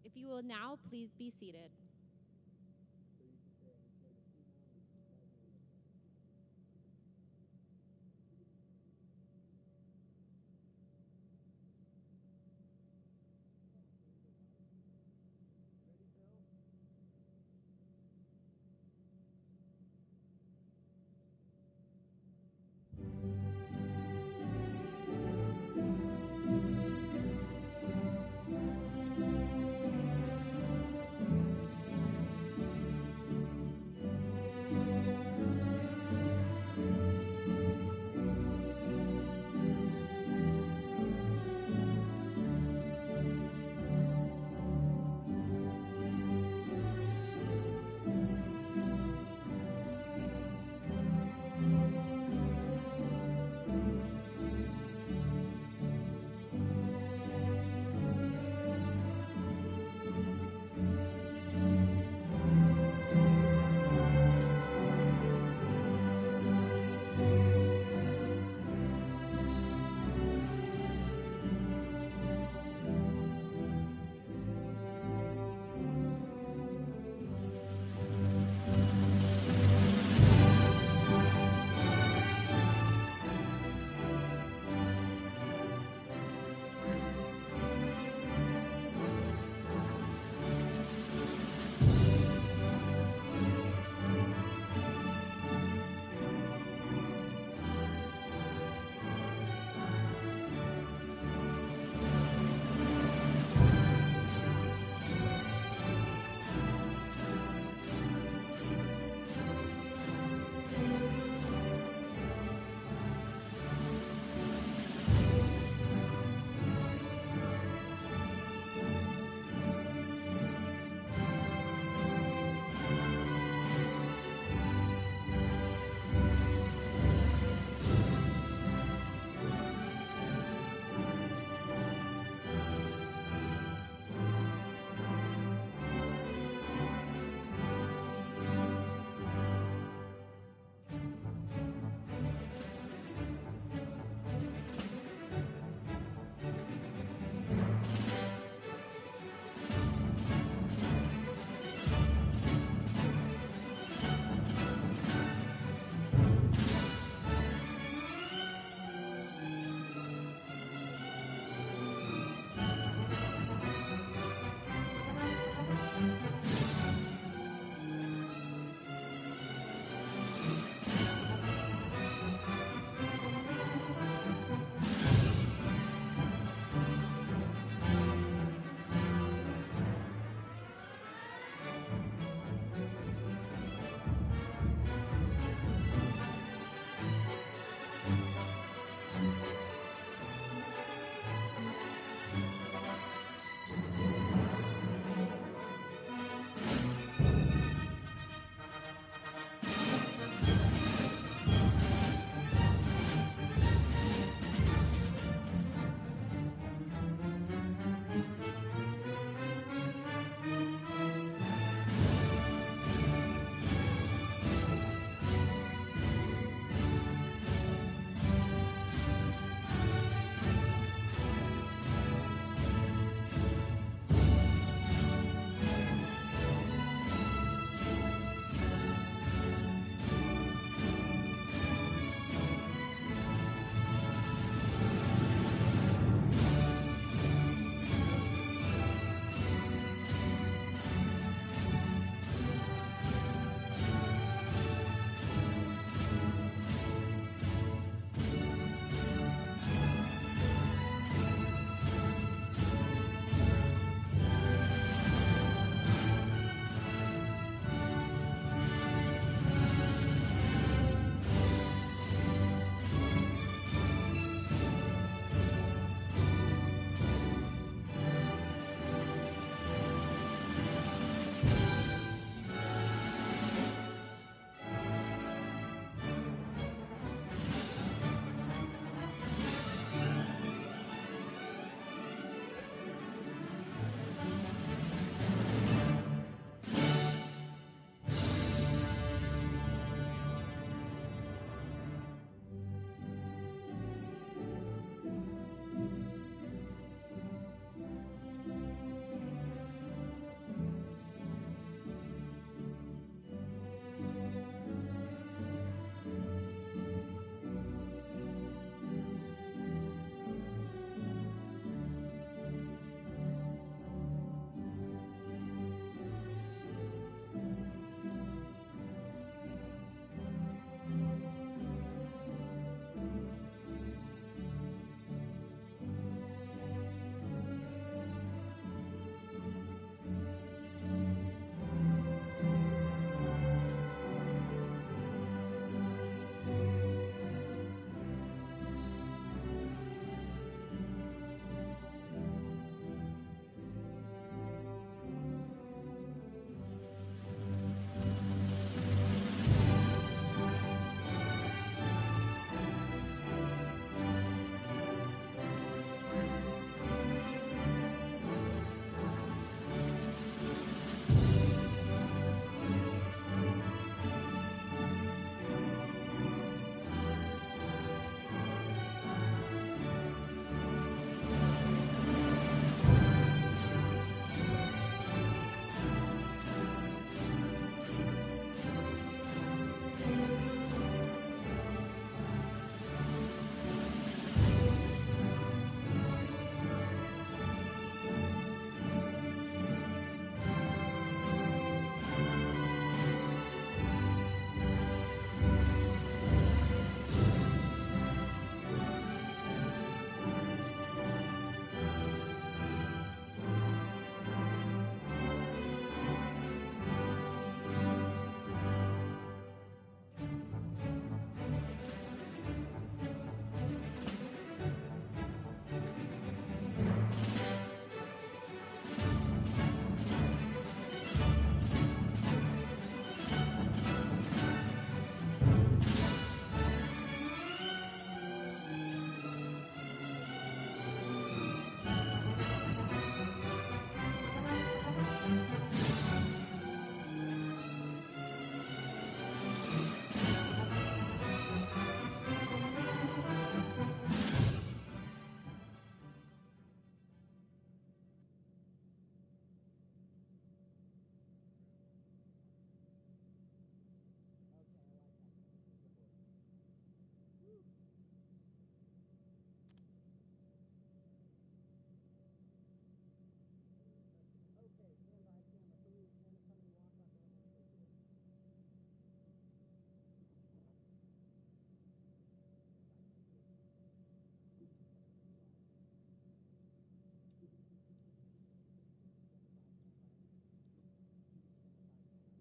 If you will now please be seated.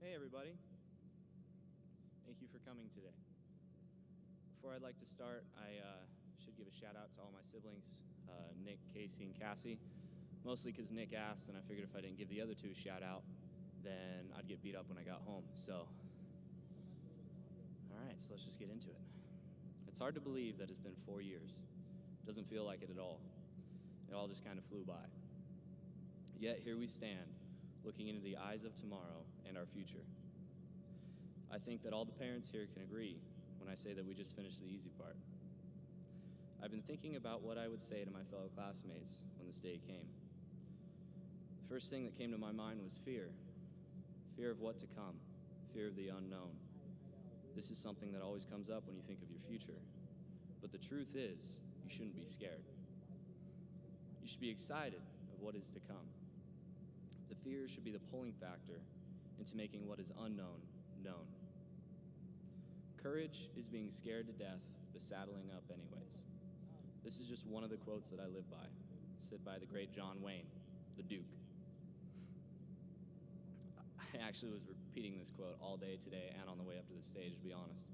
Hey everybody. Thank you for coming today. Before I'd like to start, I should give a shout out to all my siblings, Nick, Casey, and Cassie. Mostly because Nick asked, and I figured if I didn't give the other two a shout out, then I'd get beat up when I got home. So, all right, so let's just get into it. It's hard to believe that it's been 4 years. Doesn't feel like it at all. It all just kind of flew by. Yet here we stand, looking into the eyes of tomorrow and our future. I think that all the parents here can agree when I say that we just finished the easy part. I've been thinking about what I would say to my fellow classmates when this day came. The first thing that came to my mind was fear. Fear of what to come, fear of the unknown. This is something that always comes up when you think of your future. But the truth is, you shouldn't be scared. You should be excited of what is to come. The fear should be the pulling factor into making what is unknown known. Courage is being scared to death, but saddling up anyways. This is just one of the quotes that I live by, said by the great John Wayne, the Duke. I actually was repeating this quote all day today and on the way up to the stage, to be honest.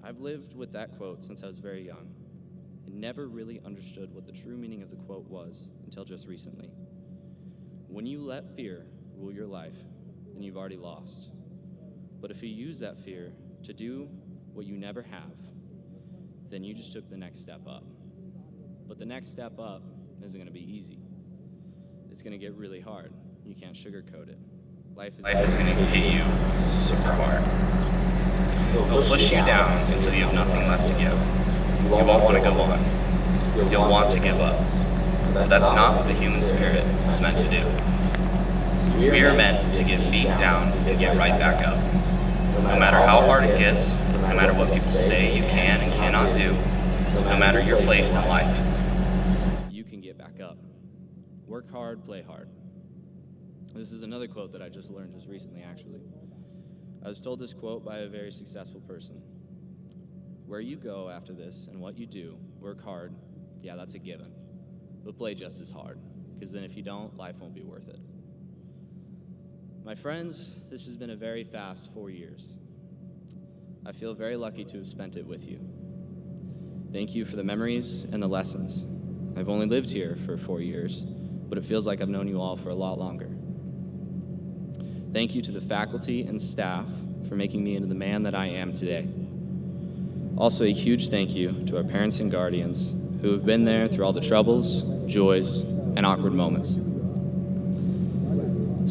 I've lived with that quote since I was very young, and never really understood what the true meaning of the quote was until just recently. When you let fear rule your life, then you've already lost. But if you use that fear to do what you never have, then you just took the next step up. But the next step up isn't going to be easy. It's going to get really hard. You can't sugarcoat it. Life is going to hit you super hard. It'll push you down until you have nothing left to give. You won't want to go on. You'll want to give up. But that's not what the human spirit is meant to do. We are meant to get beat down and get right back up. No matter how hard it gets, no matter what people say you can and cannot do, no matter your place in life, you can get back up. Work hard, play hard. This is another quote that I just learned just recently, actually. I was told this quote by a very successful person. Where you go after this and what you do, work hard, yeah, that's a given. But play just as hard, because then if you don't, life won't be worth it. My friends, this has been a very fast 4 years. I feel very lucky to have spent it with you. Thank you for the memories and the lessons. I've only lived here for 4 years, but it feels like I've known you all for a lot longer. Thank you to the faculty and staff for making me into the man that I am today. Also, a huge thank you to our parents and guardians who have been there through all the troubles, joys, and awkward moments.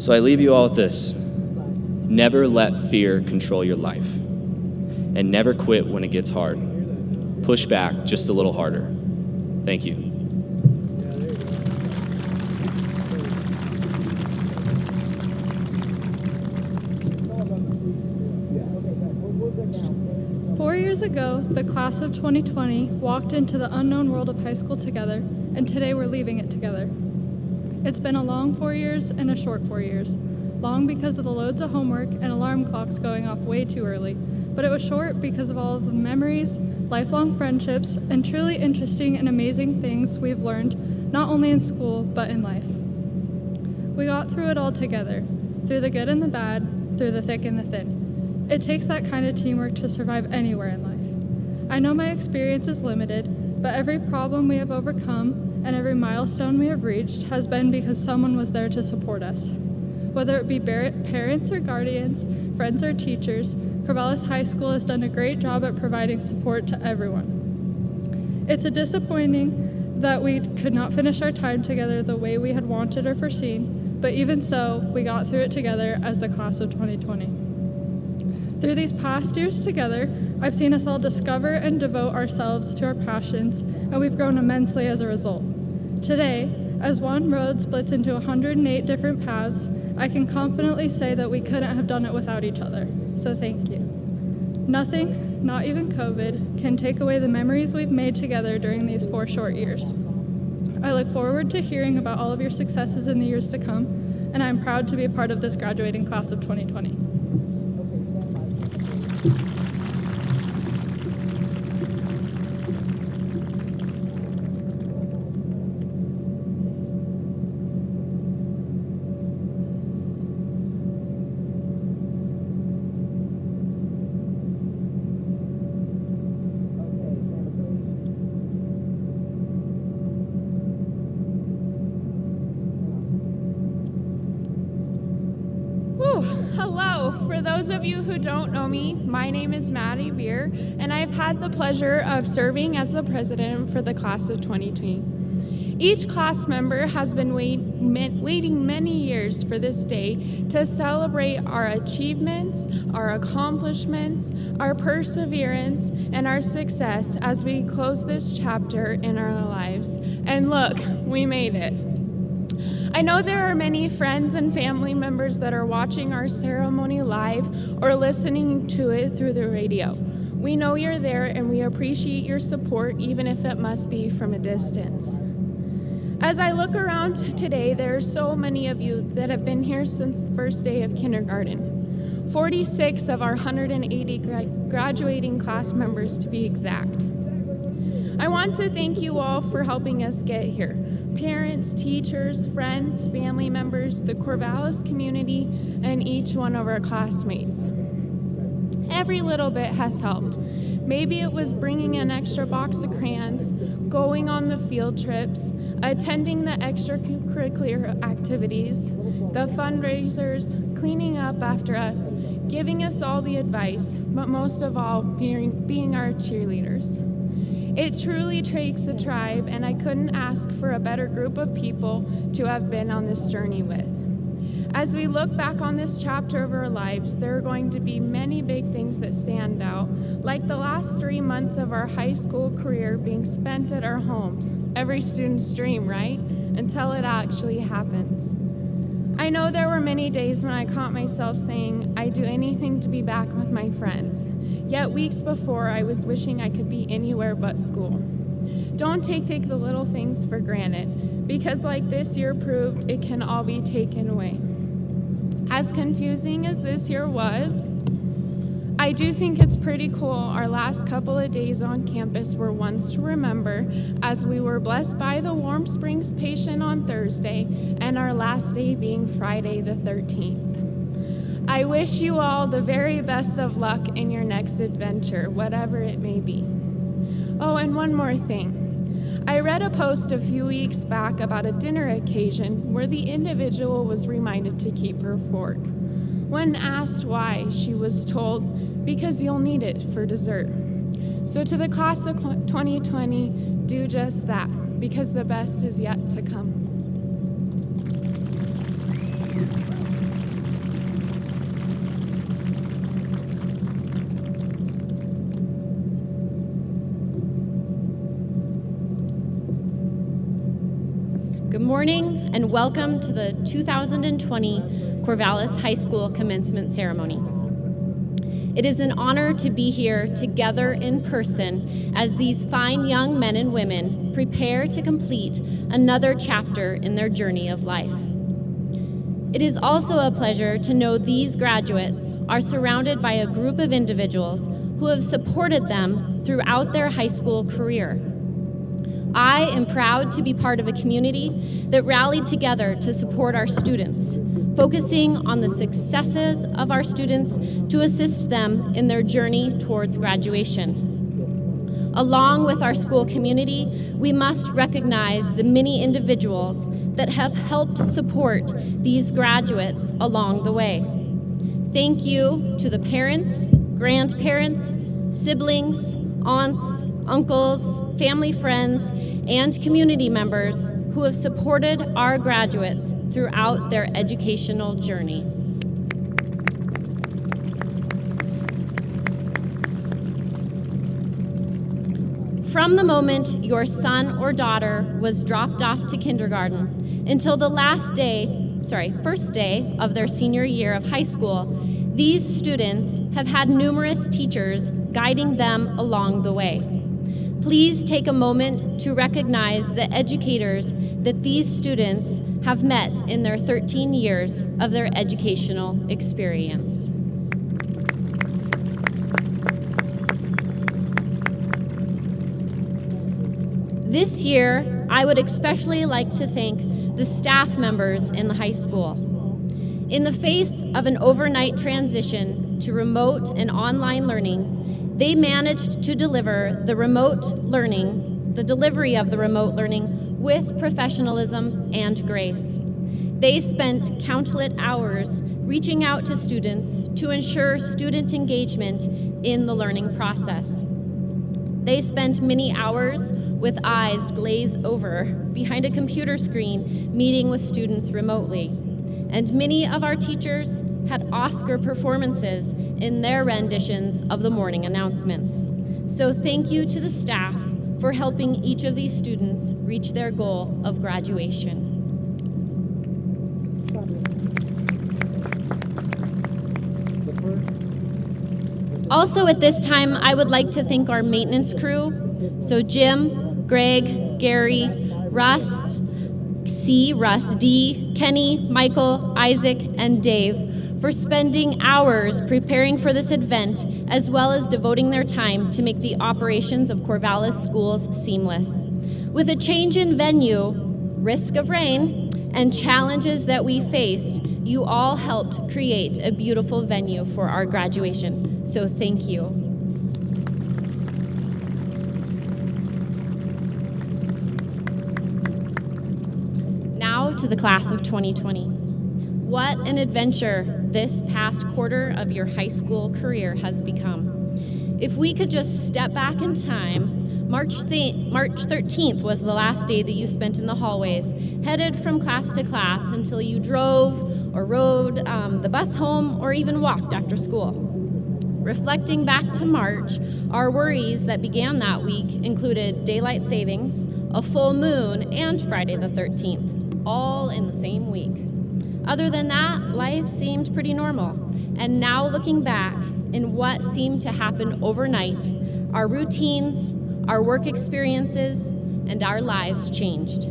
So I leave you all with this. Never let fear control your life. And never quit when it gets hard. Push back just a little harder. Thank you. 4 years ago, the class of 2020 walked into the unknown world of high school together, and today we're leaving it together. It's been a long 4 years and a short 4 years. Long because of the loads of homework and alarm clocks going off way too early, but it was short because of all of the memories, lifelong friendships, and truly interesting and amazing things we've learned, not only in school, but in life. We got through it all together, through the good and the bad, through the thick and the thin. It takes that kind of teamwork to survive anywhere in life. I know my experience is limited, but every problem we have overcome and every milestone we have reached has been because someone was there to support us. Whether it be parents or guardians, friends or teachers, Corvallis High School has done a great job at providing support to everyone. It's disappointing that we could not finish our time together the way we had wanted or foreseen, but even so, we got through it together as the class of 2020. Through these past years together, I've seen us all discover and devote ourselves to our passions, and we've grown immensely as a result. Today, as one road splits into 108 different paths, I can confidently say that we couldn't have done it without each other, so thank you. Nothing, not even COVID, can take away the memories we've made together during these 4 short years. I look forward to hearing about all of your successes in the years to come, and I'm proud to be a part of this graduating class of 2020. those of you who don't know me, my name is Maddie Beer, and I've had the pleasure of serving as the president for the class of 2020. Each class member has been waiting many years for this day to celebrate our achievements, our accomplishments, our perseverance, and our success as we close this chapter in our lives. And look, we made it. I know there are many friends and family members that are watching our ceremony live or listening to it through the radio. We know you're there and we appreciate your support, even if it must be from a distance. As I look around today, there are so many of you that have been here since the first day of kindergarten. 46 of our 180 graduating class members to be exact. I want to thank you all for helping us get here. Parents, teachers, friends, family members, the Corvallis community, and each one of our classmates. Every little bit has helped. Maybe it was bringing an extra box of crayons, going on the field trips, attending the extracurricular activities, the fundraisers, cleaning up after us, giving us all the advice, but most of all, being our cheerleaders. It truly takes a tribe, and I couldn't ask for a better group of people to have been on this journey with. As we look back on this chapter of our lives, there are going to be many big things that stand out, like the last 3 months of our high school career being spent at our homes. Every student's dream, right? Until it actually happens. I know there were many days when I caught myself saying, I'd do anything to be back with my friends. Yet weeks before, I was wishing I could be anywhere but school. Don't take the little things for granted, because like this year proved, it can all be taken away. As confusing as this year was, I do think it's pretty cool our last couple of days on campus were ones to remember, as we were blessed by the Warm Springs patient on Thursday and our last day being Friday the 13th. I wish you all the very best of luck in your next adventure, whatever it may be. Oh, and one more thing. I read a post a few weeks back about a dinner occasion where the individual was reminded to keep her fork. When asked why, she was told, because you'll need it for dessert. So to the class of 2020, do just that, because the best is yet to come. Good morning and welcome to the 2020 Corvallis High School Commencement Ceremony. It is an honor to be here together in person as these fine young men and women prepare to complete another chapter in their journey of life. It is also a pleasure to know these graduates are surrounded by a group of individuals who have supported them throughout their high school career. I am proud to be part of a community that rallied together to support our students, focusing on the successes of our students to assist them in their journey towards graduation. Along with our school community, we must recognize the many individuals that have helped support these graduates along the way. Thank you to the parents, grandparents, siblings, aunts, uncles, family friends, and community members who have supported our graduates throughout their educational journey. From the moment your son or daughter was dropped off to kindergarten until the first day of their senior year of high school, these students have had numerous teachers guiding them along the way. Please take a moment to recognize the educators that these students have met in their 13 years of their educational experience. This year, I would especially like to thank the staff members in the high school. In the face of an overnight transition to remote and online learning, they managed to deliver the delivery of the remote learning with professionalism and grace. They spent countless hours reaching out to students to ensure student engagement in the learning process. They spent many hours with eyes glazed over behind a computer screen meeting with students remotely. And many of our teachers had Oscar performances in their renditions of the morning announcements. So thank you to the staff for helping each of these students reach their goal of graduation. Also at this time, I would like to thank our maintenance crew, so Jim, Greg, Gary, Russ D, Kenny, Michael, Isaac, and Dave for spending hours preparing for this event, as well as devoting their time to make the operations of Corvallis schools seamless. With a change in venue, risk of rain, and challenges that we faced, you all helped create a beautiful venue for our graduation. So thank you. Now to the class of 2020. What an adventure this past quarter of your high school career has become. If we could just step back in time, March 13th was the last day that you spent in the hallways, headed from class to class until you drove or rode the bus home or even walked after school. Reflecting back to March, our worries that began that week included daylight savings, a full moon, and Friday the 13th, all in the same week. Other than that, life seemed pretty normal. And now looking back in what seemed to happen overnight, our routines, our work experiences, and our lives changed.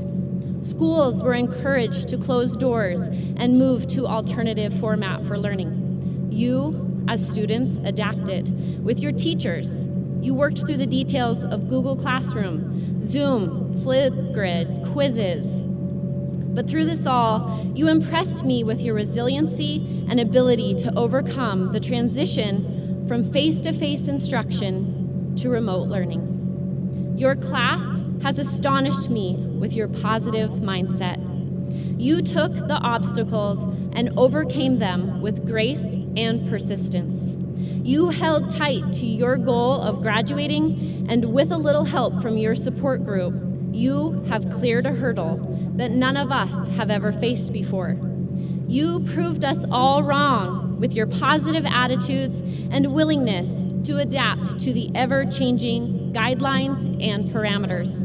Schools were encouraged to close doors and move to alternative format for learning. You, as students, adapted. With your teachers, you worked through the details of Google Classroom, Zoom, Flipgrid, quizzes. But through this all, you impressed me with your resiliency and ability to overcome the transition from face-to-face instruction to remote learning. Your class has astonished me with your positive mindset. You took the obstacles and overcame them with grace and persistence. You held tight to your goal of graduating, and with a little help from your support group, you have cleared a hurdle that none of us have ever faced before. You proved us all wrong with your positive attitudes and willingness to adapt to the ever-changing guidelines and parameters.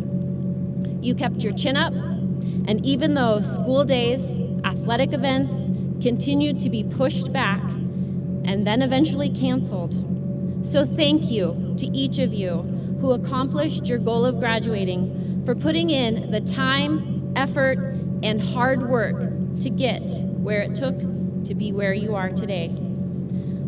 You kept your chin up, and even though school days, athletic events continued to be pushed back and then eventually canceled. So thank you to each of you who accomplished your goal of graduating for putting in the time, effort, and hard work to get where it took to be where you are today.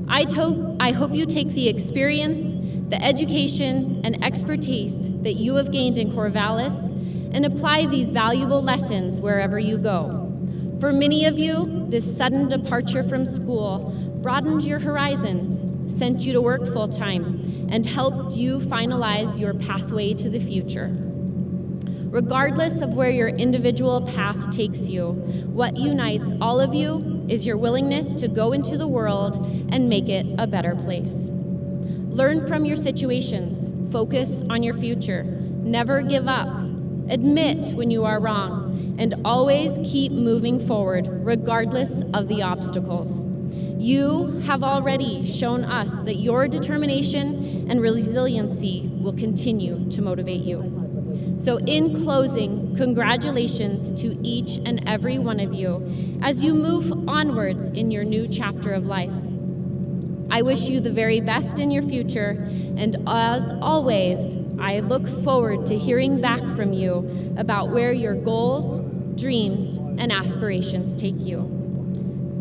I hope you take the experience, the education, and expertise that you have gained in Corvallis and apply these valuable lessons wherever you go. For many of you, this sudden departure from school broadened your horizons, sent you to work full-time, and helped you finalize your pathway to the future. Regardless of where your individual path takes you, what unites all of you is your willingness to go into the world and make it a better place. Learn from your situations, focus on your future, never give up, admit when you are wrong, and always keep moving forward regardless of the obstacles. You have already shown us that your determination and resiliency will continue to motivate you. So in closing, congratulations to each and every one of you as you move onwards in your new chapter of life. I wish you the very best in your future, and as always, I look forward to hearing back from you about where your goals, dreams, and aspirations take you.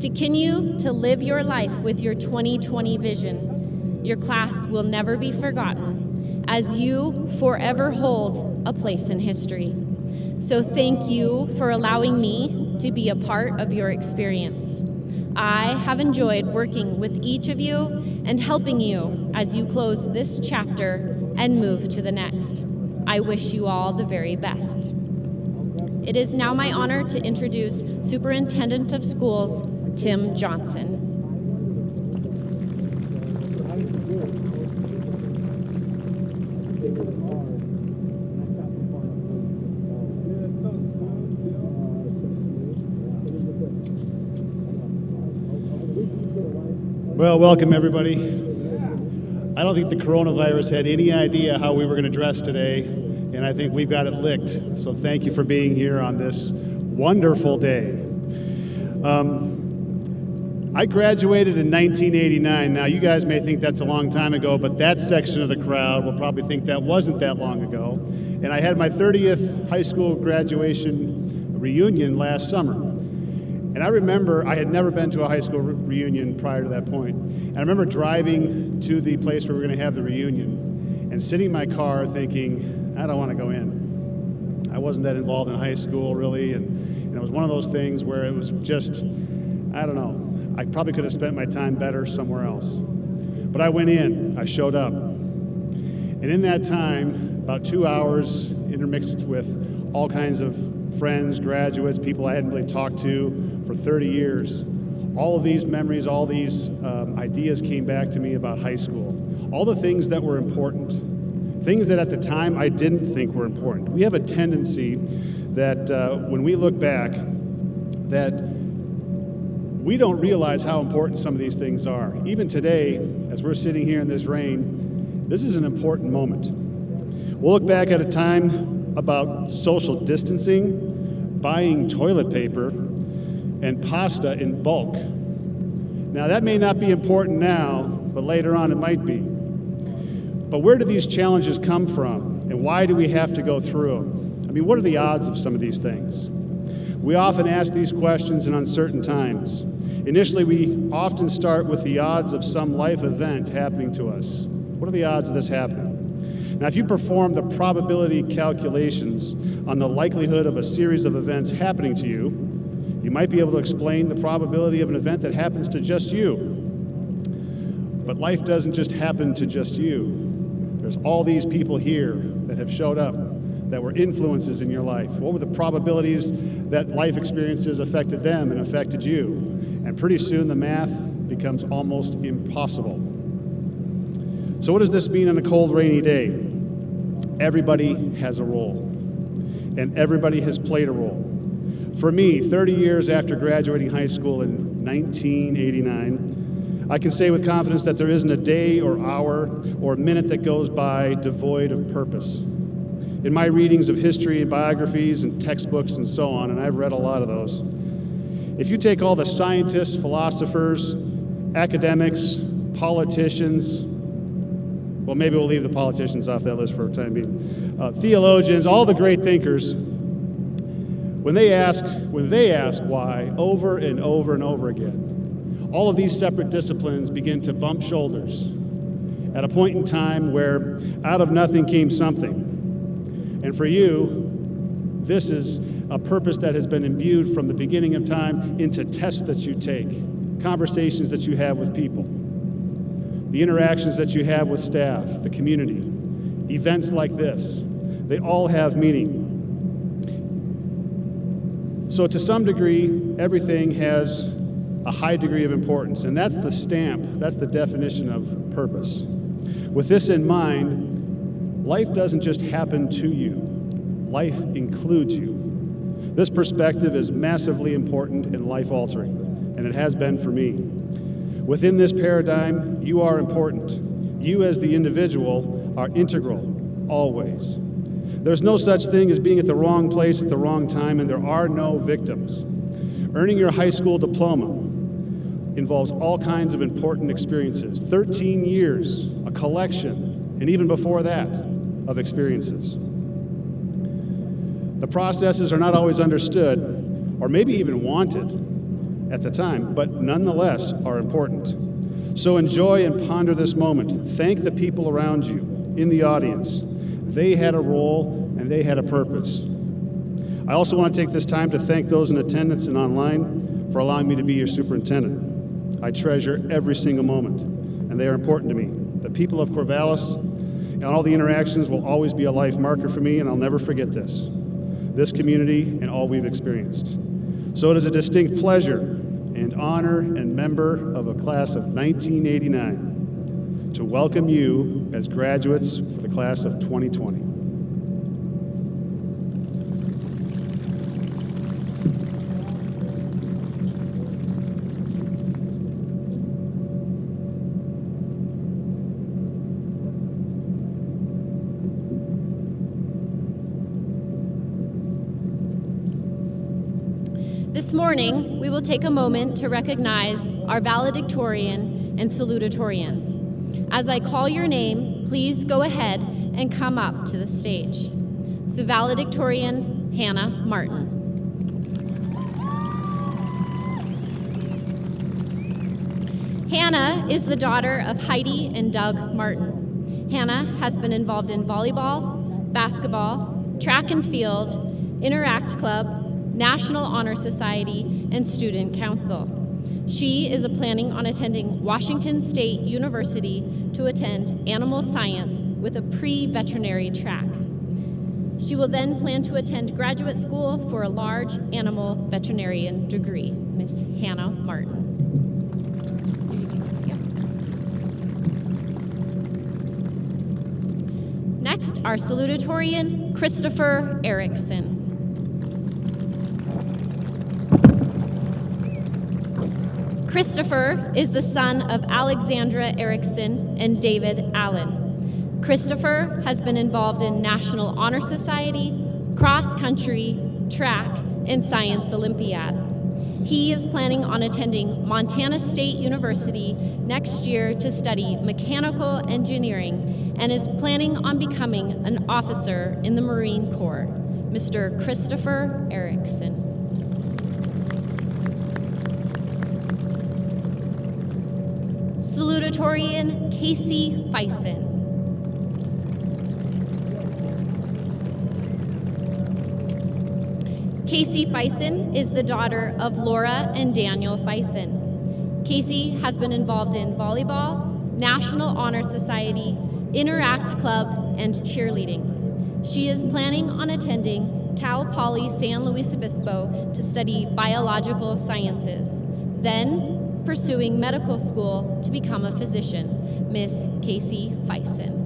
To continue to live your life with your 2020 vision, your class will never be forgotten, as you forever hold a place in history. So thank you for allowing me to be a part of your experience. I have enjoyed working with each of you and helping you as you close this chapter and move to the next. I wish you all the very best. It is now my honor to introduce Superintendent of Schools, Tim Johnson. Well, welcome everybody. I don't think the coronavirus had any idea how we were going to dress today, and I think we've got it licked. So thank you for being here on this wonderful day. I graduated in 1989. Now, you guys may think that's a long time ago, but that section of the crowd will probably think that wasn't that long ago. And I had my 30th high school graduation reunion last summer. And I remember I had never been to a high school reunion prior to that point. And I remember driving to the place where we were going to have the reunion and sitting in my car thinking, I don't want to go in. I wasn't that involved in high school really, and it was one of those things where it was just, I don't know, I probably could have spent my time better somewhere else. But I went in, I showed up. And in that time, about 2 hours intermixed with all kinds of friends, graduates, people I hadn't really talked to for 30 years. All of these memories, all these ideas came back to me about high school. All the things that were important, things that at the time I didn't think were important. We have a tendency that when we look back, that we don't realize how important some of these things are. Even today, as we're sitting here in this rain, this is an important moment. We'll look back at a time about social distancing, buying toilet paper, and pasta in bulk. Now that may not be important now, but later on it might be. But where do these challenges come from, and why do we have to go through them? I mean, what are the odds of some of these things? We often ask these questions in uncertain times. Initially, we often start with the odds of some life event happening to us. What are the odds of this happening? Now, if you perform the probability calculations on the likelihood of a series of events happening to you, you might be able to explain the probability of an event that happens to just you. But life doesn't just happen to just you. There's all these people here that have showed up that were influences in your life. What were the probabilities that life experiences affected them and affected you? And pretty soon the math becomes almost impossible. So what does this mean on a cold, rainy day? Everybody has a role, and everybody has played a role. For me, 30 years after graduating high school in 1989, I can say with confidence that there isn't a day or hour or minute that goes by devoid of purpose. In my readings of history and biographies and textbooks and so on, and I've read a lot of those, if you take all the scientists, philosophers, academics, politicians, well, maybe we'll leave the politicians off that list for the time being, theologians, all the great thinkers, when they ask why over and over and over again, all of these separate disciplines begin to bump shoulders at a point in time where out of nothing came something. And for you, this is a purpose that has been imbued from the beginning of time into tests that you take, conversations that you have with people, the interactions that you have with staff, the community, events like this. They all have meaning. So to some degree, everything has a high degree of importance, and that's the stamp, that's the definition of purpose. With this in mind, life doesn't just happen to you, life includes you. This perspective is massively important and life-altering, and it has been for me. Within this paradigm, you are important. You as the individual are integral, always. There's no such thing as being at the wrong place at the wrong time, and there are no victims. Earning your high school diploma involves all kinds of important experiences. 13 years, a collection, and even before that, of experiences. The processes are not always understood, or maybe even wanted at the time, but nonetheless are important. So enjoy and ponder this moment. Thank the people around you in the audience. They had a role and they had a purpose. I also want to take this time to thank those in attendance and online for allowing me to be your superintendent. I treasure every single moment, and they are important to me. The people of Corvallis and all the interactions will always be a life marker for me, and I'll never forget this community and all we've experienced. So it is a distinct pleasure, and honor and member of a class of 1989 to welcome you as graduates for the class of 2020. This morning, we will take a moment to recognize our valedictorian and salutatorians. As I call your name, please go ahead and come up to the stage. So valedictorian Hannah Martin. Hannah is the daughter of Heidi and Doug Martin. Hannah has been involved in volleyball, basketball, track and field, Interact Club, National Honor Society, and Student Council. She is planning on attending Washington State University to attend animal science with a pre-veterinary track. She will then plan to attend graduate school for a large animal veterinarian degree. Miss Hannah Martin. Next, our salutatorian, Christopher Erickson. Christopher is the son of Alexandra Erickson and David Allen. Christopher has been involved in National Honor Society, cross country, track, and science Olympiad. He is planning on attending Montana State University next year to study mechanical engineering and is planning on becoming an officer in the Marine Corps. Mr. Christopher Erickson. Salutatorian Casey Fison. Casey Fison is the daughter of Laura and Daniel Fison. Casey has been involved in volleyball, National Honor Society, Interact Club, and cheerleading. She is planning on attending Cal Poly San Luis Obispo to study biological sciences, then pursuing medical school to become a physician. Miss Casey Fison.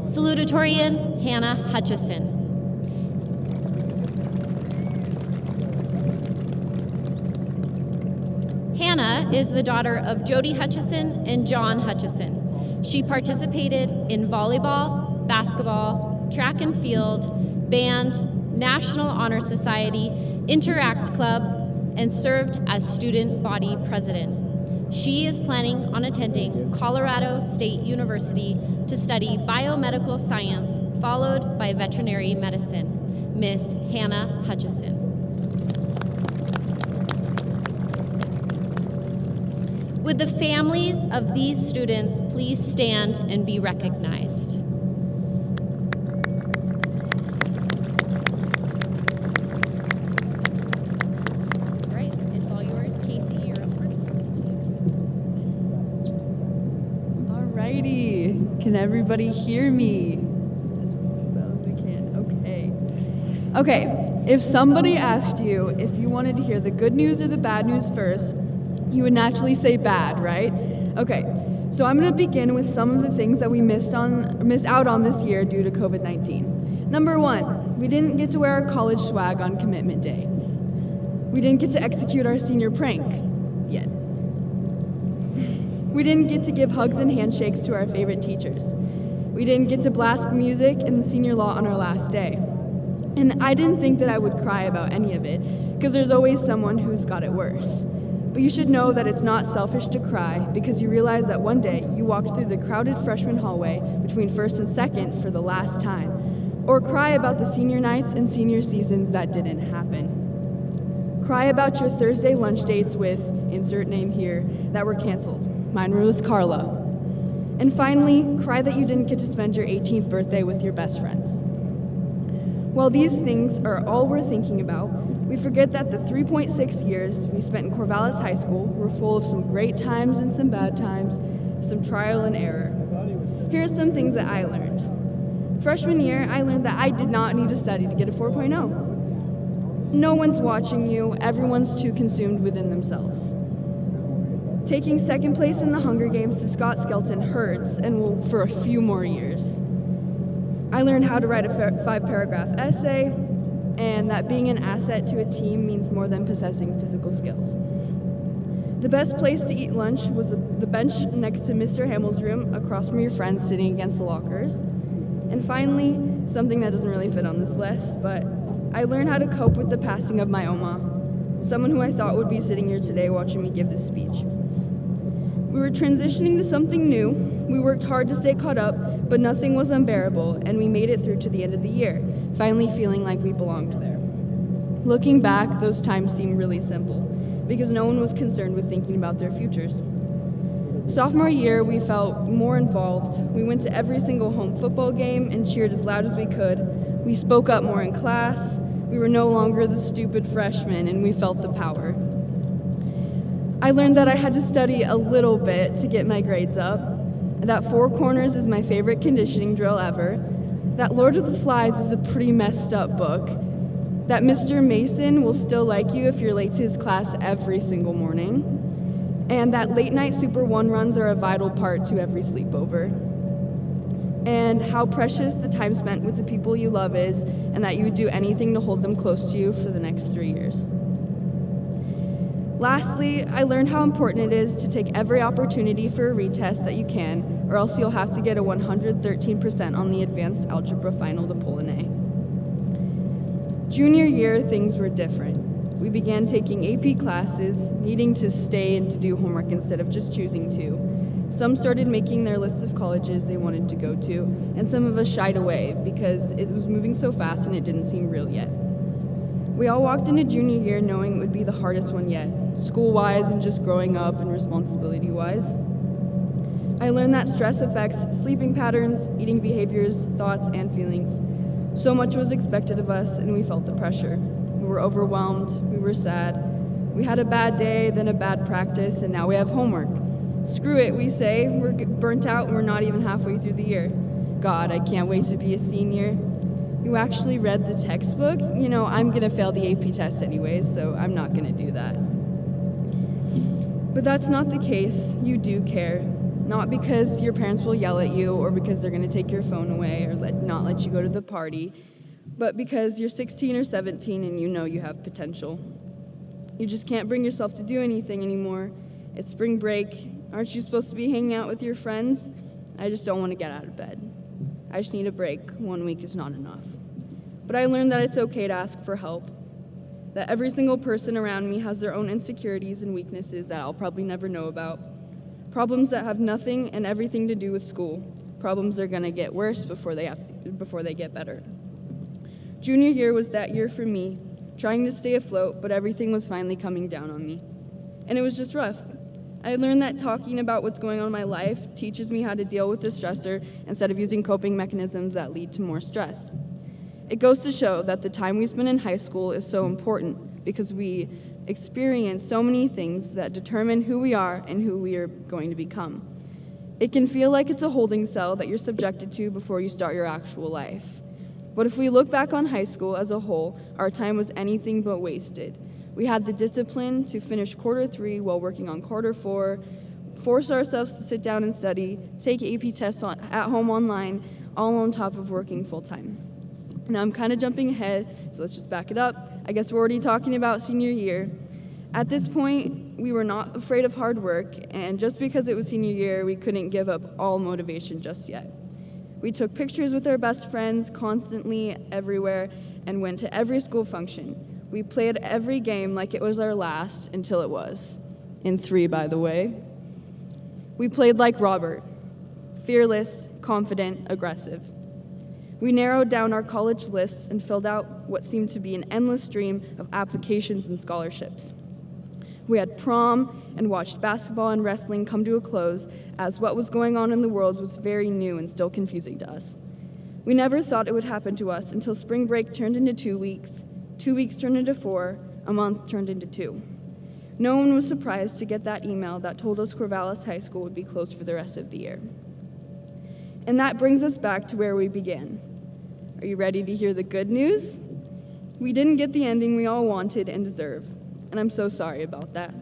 Salutatorian Hannah Hutchison. Hannah is the daughter of Jody Hutchison and John Hutchison. She participated in volleyball, basketball, track and field, band, National Honor Society, Interact Club, and served as student body president. She is planning on attending Colorado State University to study biomedical science, followed by veterinary medicine. Miss Hannah Hutchison. Would the families of these students please stand and be recognized? Can everybody hear me? As well as we can. Okay, if somebody asked you if you wanted to hear the good news or the bad news first, you would naturally say bad, right? Okay, so I'm gonna begin with some of the things that we missed out on this year due to COVID-19. Number one, we didn't get to wear our college swag on commitment day. We didn't get to execute our senior prank yet. We didn't get to give hugs and handshakes to our favorite teachers. We didn't get to blast music in the senior law on our last day. And I didn't think that I would cry about any of it, because there's always someone who's got it worse. But you should know that it's not selfish to cry, because you realize that one day you walked through the crowded freshman hallway between first and second for the last time. Or cry about the senior nights and senior seasons that didn't happen. Cry about your Thursday lunch dates with, insert name here, that were canceled. Mine were with Carla. And finally, cry that you didn't get to spend your 18th birthday with your best friends. While these things are all we're thinking about, we forget that the 3.6 years we spent in Corvallis High School were full of some great times and some bad times, some trial and error. Here are some things that I learned. Freshman year, I learned that I did not need to study to get a 4.0. No one's watching you, everyone's too consumed within themselves. Taking second place in the Hunger Games to Scott Skelton hurts and will for a few more years. I learned how to write a 5-paragraph essay, and that being an asset to a team means more than possessing physical skills. The best place to eat lunch was the bench next to Mr. Hamill's room, across from your friends sitting against the lockers. And finally, something that doesn't really fit on this list, but I learned how to cope with the passing of my Oma, someone who I thought would be sitting here today watching me give this speech. We were transitioning to something new. We worked hard to stay caught up, but nothing was unbearable, and we made it through to the end of the year, finally feeling like we belonged there. Looking back, those times seem really simple, because no one was concerned with thinking about their futures. Sophomore year, we felt more involved. We went to every single home football game and cheered as loud as we could. We spoke up more in class. We were no longer the stupid freshmen, and we felt the power. I learned that I had to study a little bit to get my grades up, that 4 corners is my favorite conditioning drill ever, that Lord of the Flies is a pretty messed up book, that Mr. Mason will still like you if you're late to his class every single morning, and that late night Super 1 runs are a vital part to every sleepover, and how precious the time spent with the people you love is, and that you would do anything to hold them close to you for the next 3 years. Lastly, I learned how important it is to take every opportunity for a retest that you can, or else you'll have to get a 113% on the advanced algebra final to pull an A. Junior year, things were different. We began taking AP classes, needing to stay and to do homework instead of just choosing to. Some started making their lists of colleges they wanted to go to, and some of us shied away because it was moving so fast and it didn't seem real yet. We all walked into junior year knowing it would be the hardest one yet, school-wise and just growing up and responsibility-wise. I learned that stress affects sleeping patterns, eating behaviors, thoughts, and feelings. So much was expected of us, and we felt the pressure. We were overwhelmed, we were sad. We had a bad day, then a bad practice, and now we have homework. Screw it, we say. We're burnt out and we're not even halfway through the year. God, I can't wait to be a senior. You actually read the textbook? You know, I'm gonna fail the AP test anyways, so I'm not gonna do that. But that's not the case. You do care. Not because your parents will yell at you or because they're gonna take your phone away or not let you go to the party, but because you're 16 or 17 and you know you have potential. You just can't bring yourself to do anything anymore. It's spring break. Aren't you supposed to be hanging out with your friends? I just don't want to get out of bed. I just need a break. 1 week is not enough. But I learned that it's okay to ask for help, that every single person around me has their own insecurities and weaknesses that I'll probably never know about, problems that have nothing and everything to do with school, problems that are going to get worse before they get better. Junior year was that year for me, trying to stay afloat, but everything was finally coming down on me. And it was just rough. I learned that talking about what's going on in my life teaches me how to deal with the stressor instead of using coping mechanisms that lead to more stress. It goes to show that the time we spend in high school is so important because we experience so many things that determine who we are and who we are going to become. It can feel like it's a holding cell that you're subjected to before you start your actual life. But if we look back on high school as a whole, our time was anything but wasted. We had the discipline to finish quarter 3 while working on quarter 4, force ourselves to sit down and study, take AP tests at home online, all on top of working full-time. Now I'm kind of jumping ahead, so let's just back it up. I guess we're already talking about senior year. At this point, we were not afraid of hard work, and just because it was senior year, we couldn't give up all motivation just yet. We took pictures with our best friends constantly, everywhere, and went to every school function. We played every game like it was our last until it was. In 3, by the way. We played like Robert, fearless, confident, aggressive. We narrowed down our college lists and filled out what seemed to be an endless stream of applications and scholarships. We had prom and watched basketball and wrestling come to a close as what was going on in the world was very new and still confusing to us. We never thought it would happen to us until spring break turned into 2 weeks, 2 weeks turned into 4, a month turned into 2. No one was surprised to get that email that told us Corvallis High School would be closed for the rest of the year. And that brings us back to where we began. Are you ready to hear the good news? We didn't get the ending we all wanted and deserve, and I'm so sorry about that.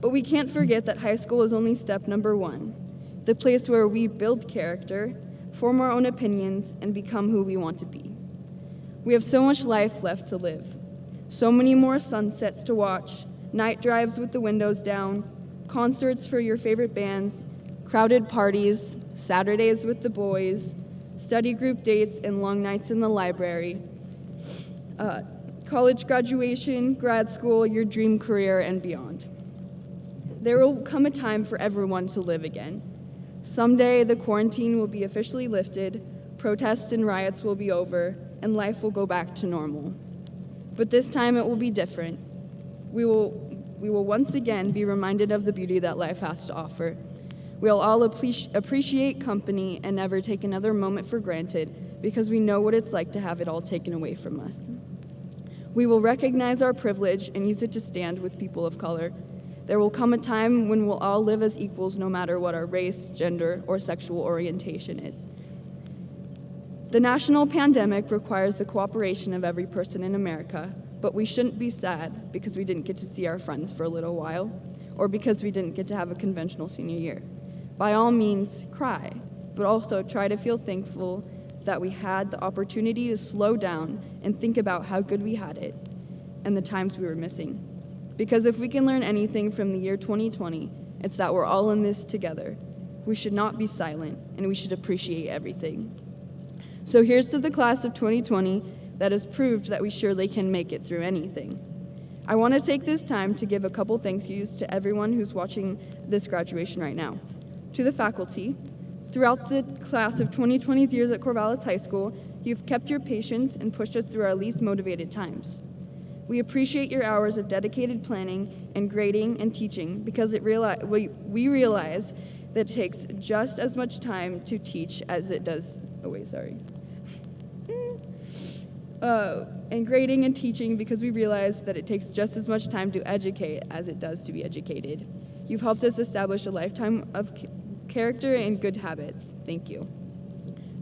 But we can't forget that high school is only step number 1, the place where we build character, form our own opinions, and become who we want to be. We have so much life left to live, so many more sunsets to watch, night drives with the windows down, concerts for your favorite bands, crowded parties, Saturdays with the boys, study group dates, and long nights in the library, college graduation, grad school, your dream career, and beyond. There will come a time for everyone to live again. Someday, the quarantine will be officially lifted, protests and riots will be over, and life will go back to normal. But this time it will be different. We will once again be reminded of the beauty that life has to offer. We'll all appreciate company and never take another moment for granted because we know what it's like to have it all taken away from us. We will recognize our privilege and use it to stand with people of color. There will come a time when we'll all live as equals no matter what our race, gender, or sexual orientation is. The national pandemic requires the cooperation of every person in America, but we shouldn't be sad because we didn't get to see our friends for a little while, or because we didn't get to have a conventional senior year. By all means, cry, but also try to feel thankful that we had the opportunity to slow down and think about how good we had it and the times we were missing. Because if we can learn anything from the year 2020, it's that we're all in this together. We should not be silent, and we should appreciate everything. So here's to the class of 2020 that has proved that we surely can make it through anything. I want to take this time to give a couple thank yous to everyone who's watching this graduation right now. To the faculty, throughout the class of 2020's years at Corvallis High School, you've kept your patience and pushed us through our least motivated times. We appreciate your hours of dedicated planning and grading and teaching because we realize that it takes just as much time to teach as it does, and grading and teaching because we realize that it takes just as much time to educate as it does to be educated. You've helped us establish a lifetime of character and good habits. Thank you.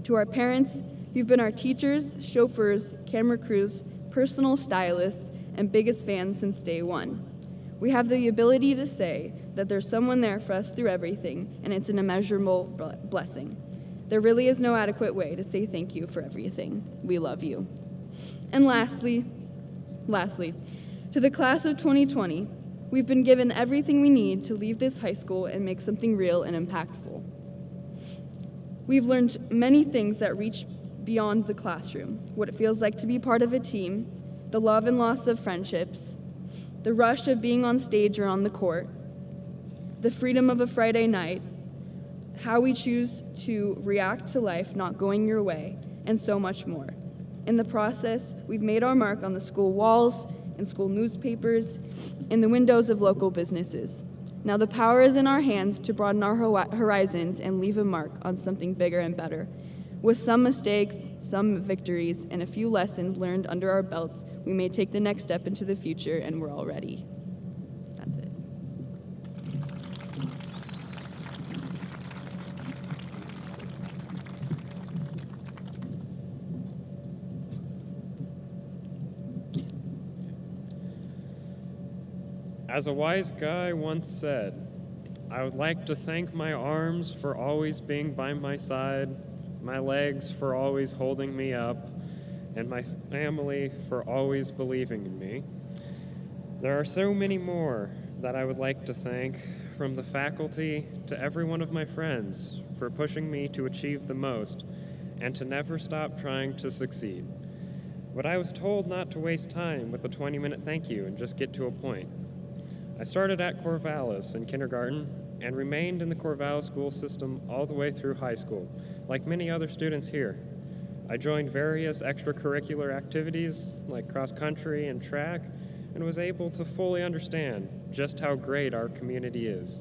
To our parents, you've been our teachers, chauffeurs, camera crews, personal stylists, and biggest fans since day one. We have the ability to say that there's someone there for us through everything, and it's an immeasurable blessing. There really is no adequate way to say thank you for everything. We love you. And lastly, to the class of 2020, we've been given everything we need to leave this high school and make something real and impactful. We've learned many things that reach beyond the classroom, what it feels like to be part of a team, the love and loss of friendships, the rush of being on stage or on the court, the freedom of a Friday night, how we choose to react to life not going your way, and so much more. In the process, we've made our mark on the school walls, in school newspapers, in the windows of local businesses. Now the power is in our hands to broaden our horizons and leave a mark on something bigger and better. With some mistakes, some victories, and a few lessons learned under our belts, we may take the next step into the future, and we're all ready. That's it. As a wise guy once said, I would like to thank my arms for always being by my side, my legs for always holding me up, and my family for always believing in me. There are so many more that I would like to thank, from the faculty to every one of my friends, for pushing me to achieve the most and to never stop trying to succeed. But I was told not to waste time with a 20-minute thank you and just get to a point. I started at Corvallis in kindergarten and remained in the Corvallis school system all the way through high school, like many other students here. I joined various extracurricular activities like cross-country and track and was able to fully understand just how great our community is.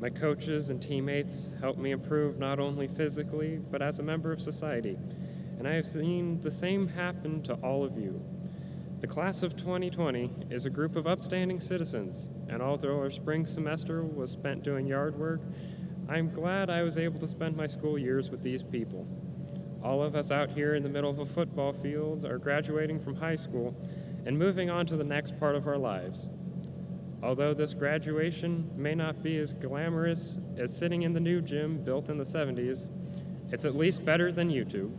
My coaches and teammates helped me improve not only physically, but as a member of society, and I have seen the same happen to all of you. The class of 2020 is a group of upstanding citizens, and although our spring semester was spent doing yard work, I'm glad I was able to spend my school years with these people. All of us out here in the middle of a football field are graduating from high school and moving on to the next part of our lives. Although this graduation may not be as glamorous as sitting in the new gym built in the 70s, it's at least better than YouTube.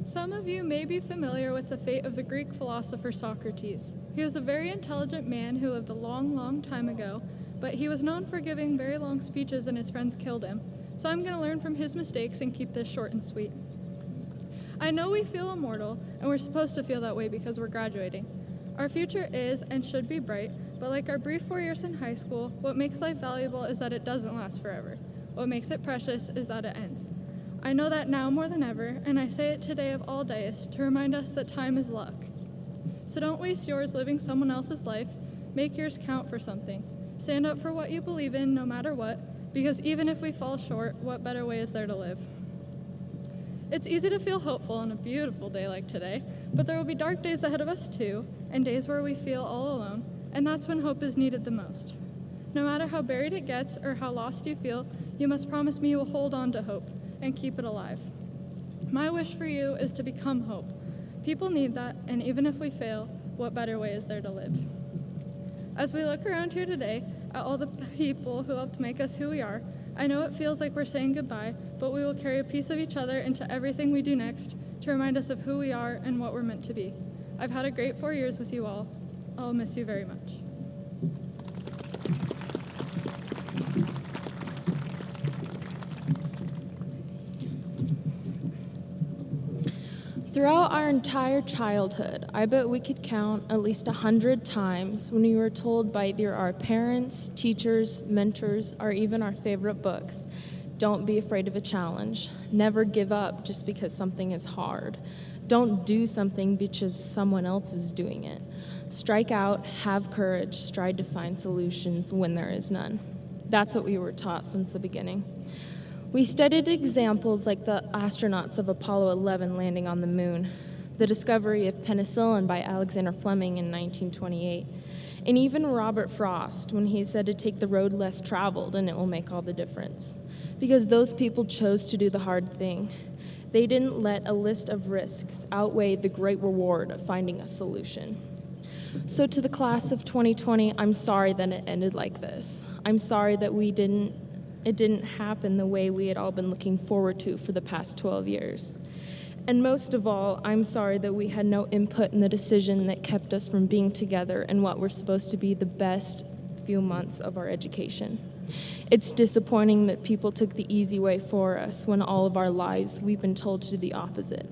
Some of you may be familiar with the fate of the Greek philosopher Socrates. He was a very intelligent man who lived a long, long time ago, but he was known for giving very long speeches and his friends killed him. So I'm going to learn from his mistakes and keep this short and sweet. I know we feel immortal, and we're supposed to feel that way because we're graduating. Our future is and should be bright, but like our brief 4 years in high school, what makes life valuable is that it doesn't last forever. What makes it precious is that it ends. I know that now more than ever, and I say it today of all days to remind us that time is luck. So don't waste yours living someone else's life. Make yours count for something. Stand up for what you believe in no matter what, because even if we fall short, what better way is there to live? It's easy to feel hopeful on a beautiful day like today, but there will be dark days ahead of us too, and days where we feel all alone, and that's when hope is needed the most. No matter how buried it gets or how lost you feel, you must promise me you will hold on to hope and keep it alive. My wish for you is to become hope. People need that, and even if we fail, what better way is there to live? As we look around here today at all the people who helped make us who we are, I know it feels like we're saying goodbye, but we will carry a piece of each other into everything we do next to remind us of who we are and what we're meant to be. I've had a great 4 years with you all. I'll miss you very much. Throughout our entire childhood, I bet we could count at least 100 times when we were told by either our parents, teachers, mentors, or even our favorite books, don't be afraid of a challenge. Never give up just because something is hard. Don't do something because someone else is doing it. Strike out, have courage, strive to find solutions when there is none. That's what we were taught since the beginning. We studied examples like the astronauts of Apollo 11 landing on the moon, the discovery of penicillin by Alexander Fleming in 1928, and even Robert Frost when he said to take the road less traveled and it will make all the difference. Because those people chose to do the hard thing. They didn't let a list of risks outweigh the great reward of finding a solution. So to the class of 2020, I'm sorry that it ended like this. I'm sorry that it didn't happen the way we had all been looking forward to for the past 12 years. And most of all, I'm sorry that we had no input in the decision that kept us from being together in what were supposed to be the best few months of our education. It's disappointing that people took the easy way for us when all of our lives we've been told to do the opposite.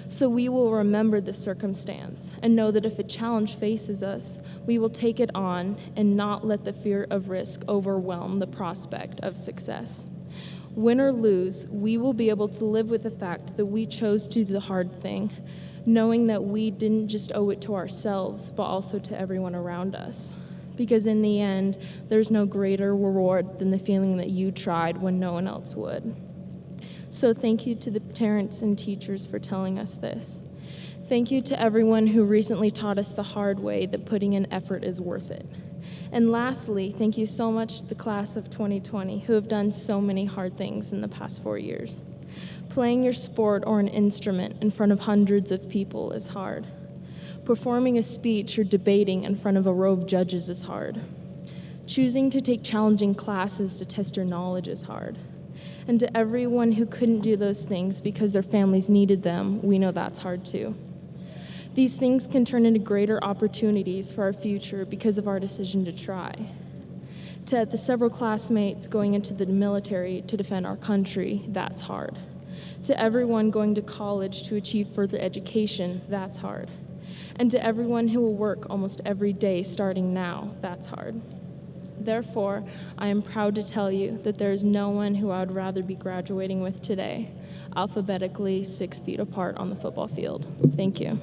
So we will remember this circumstance and know that if a challenge faces us, we will take it on and not let the fear of risk overwhelm the prospect of success. Win or lose, we will be able to live with the fact that we chose to do the hard thing, knowing that we didn't just owe it to ourselves, but also to everyone around us. Because in the end, there's no greater reward than the feeling that you tried when no one else would. So thank you to the parents and teachers for telling us this. Thank you to everyone who recently taught us the hard way that putting in effort is worth it. And lastly, thank you so much to the class of 2020 who have done so many hard things in the past 4 years. Playing your sport or an instrument in front of hundreds of people is hard. Performing a speech or debating in front of a row of judges is hard. Choosing to take challenging classes to test your knowledge is hard. And to everyone who couldn't do those things because their families needed them, we know that's hard too. These things can turn into greater opportunities for our future because of our decision to try. To the several classmates going into the military to defend our country, that's hard. To everyone going to college to achieve further education, that's hard. And to everyone who will work almost every day starting now, that's hard. Therefore, I am proud to tell you that there is no one who I would rather be graduating with today, alphabetically 6 feet apart on the football field. Thank you.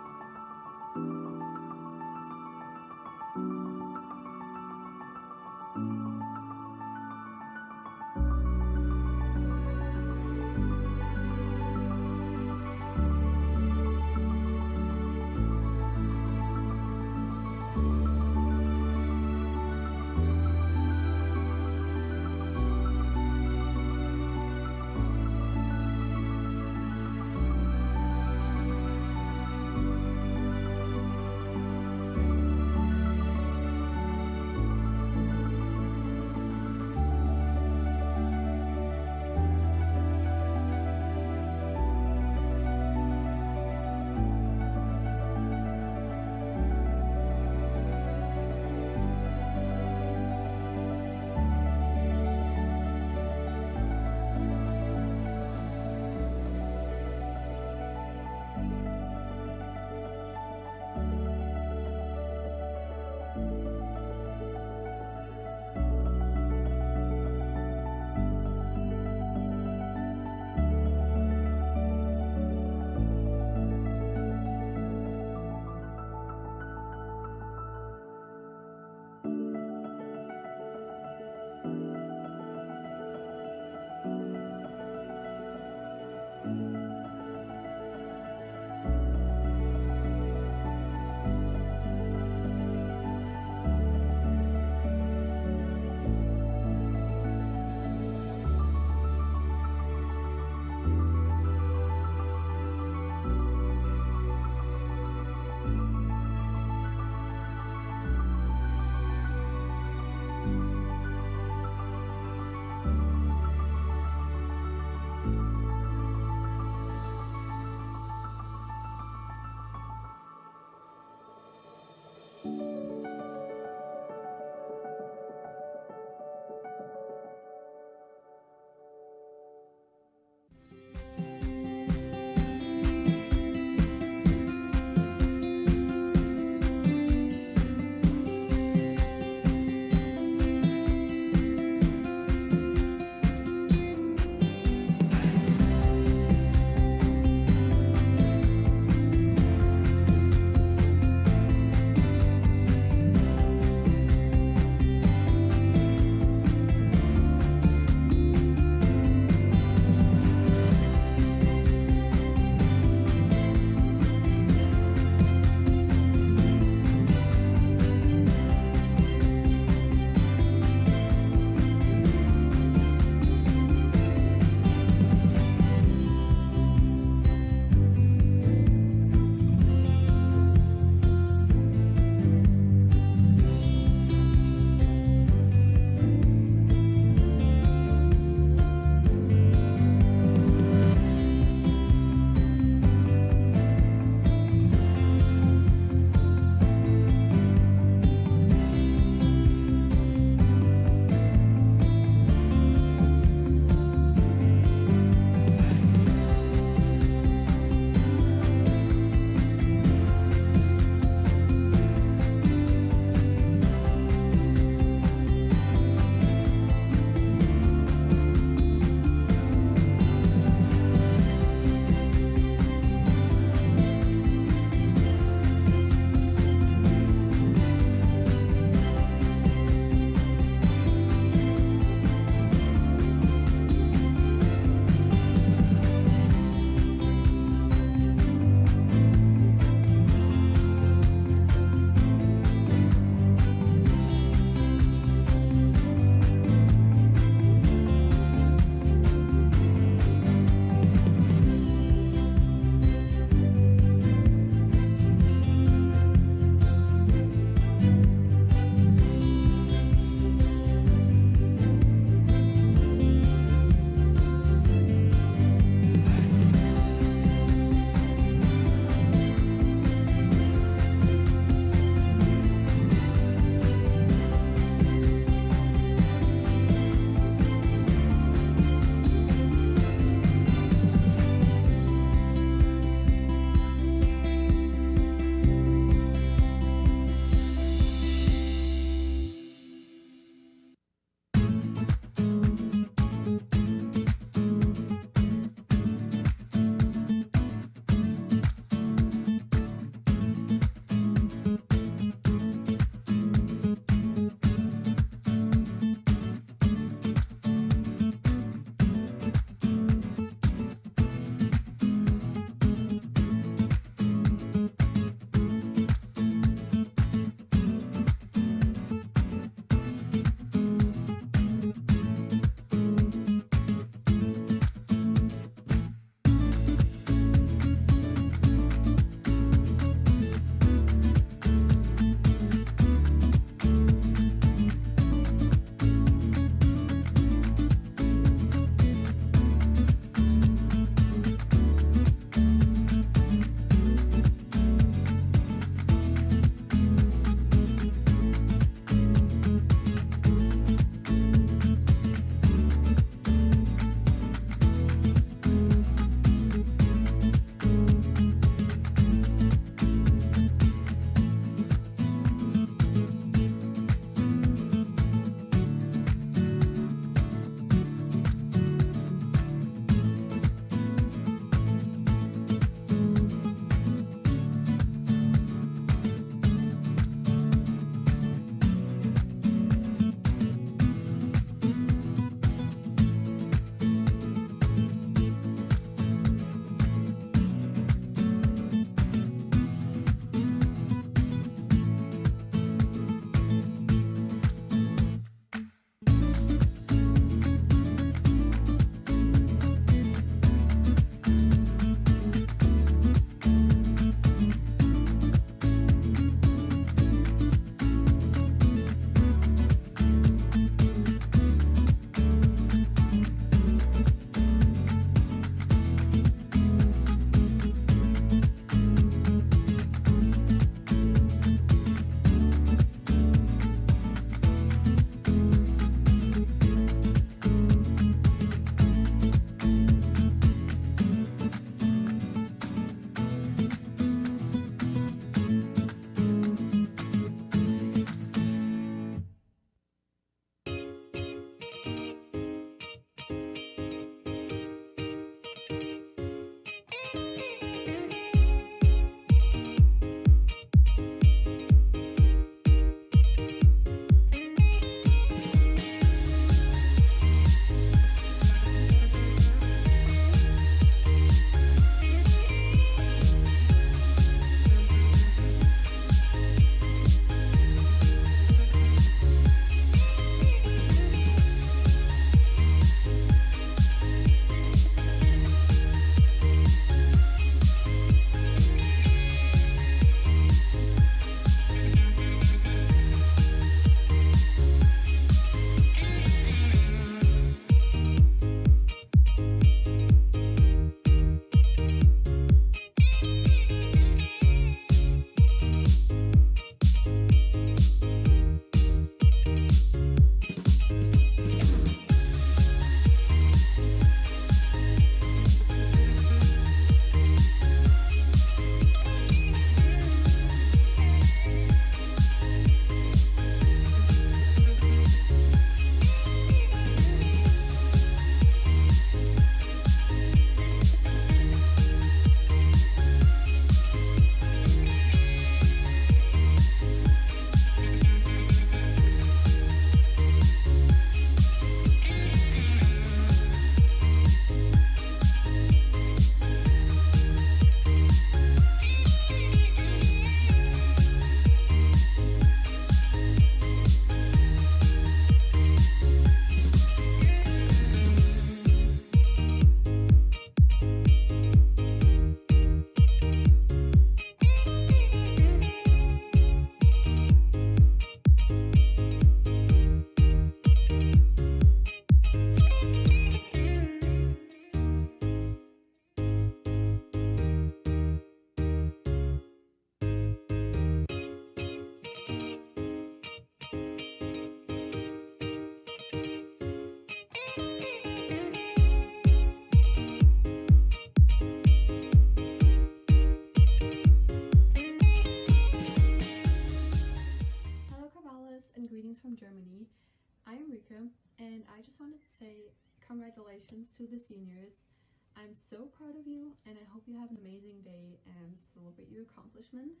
I'm so proud of you, and I hope you have an amazing day and celebrate your accomplishments.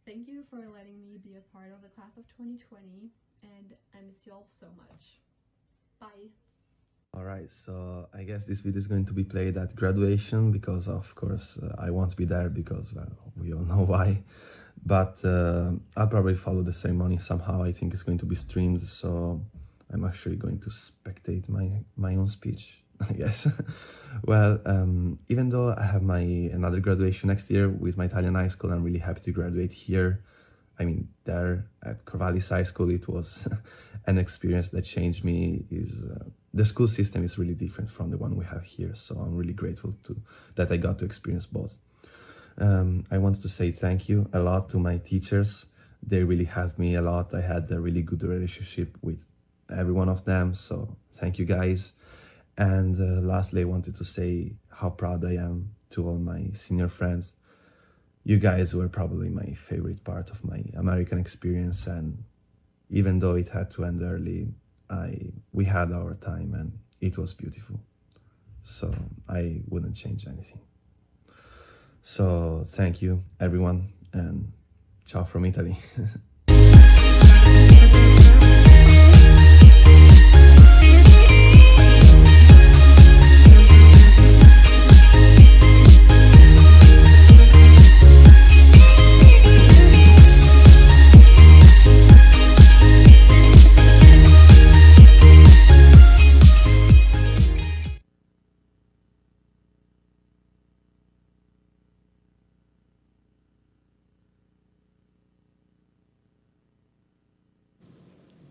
Thank you for letting me be a part of the class of 2020, and I miss you all so much. Bye. All right, so I guess this video is going to be played at graduation because, of course, I won't be there because, well, we all know why. But I'll probably follow the ceremony somehow. I think it's going to be streamed, so I'm actually going to spectate my own speech, I guess. Well, even though I have another graduation next year with my Italian high school, I'm really happy to graduate here. I mean, there at Corvallis High School, it was an experience that changed me. The school system is really different from the one we have here, so I'm really grateful that I got to experience both. I wanted to say thank you a lot to my teachers. They really helped me a lot. I had a really good relationship with every one of them, so thank you guys. And lastly, I wanted to say how proud I am to all my senior friends. You guys were probably my favorite part of my American experience, and even though it had to end early, we had our time and it was beautiful. So I wouldn't change anything. So thank you, everyone, and ciao from Italy.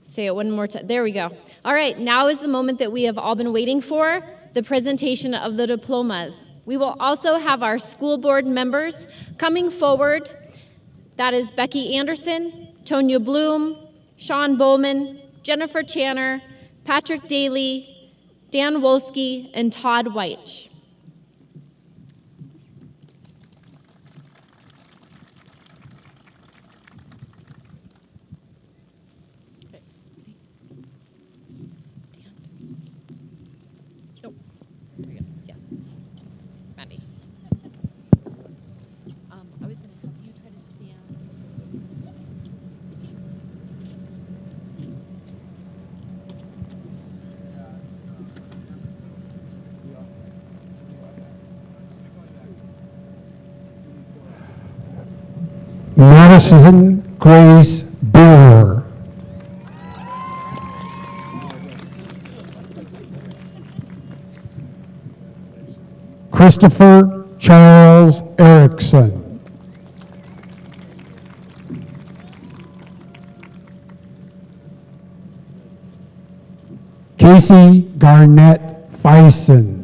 Say it one more time. There we go. All right, now is the moment that we have all been waiting for, the presentation of the diplomas. We will also have our school board members coming forward. That is Becky Anderson, Tonya Bloom, Sean Bowman, Jennifer Channer, Patrick Daly, Dan Wolski, and Todd Weich. Madison Grace Brewer. Christopher Charles Erickson. Casey Garnett Fison.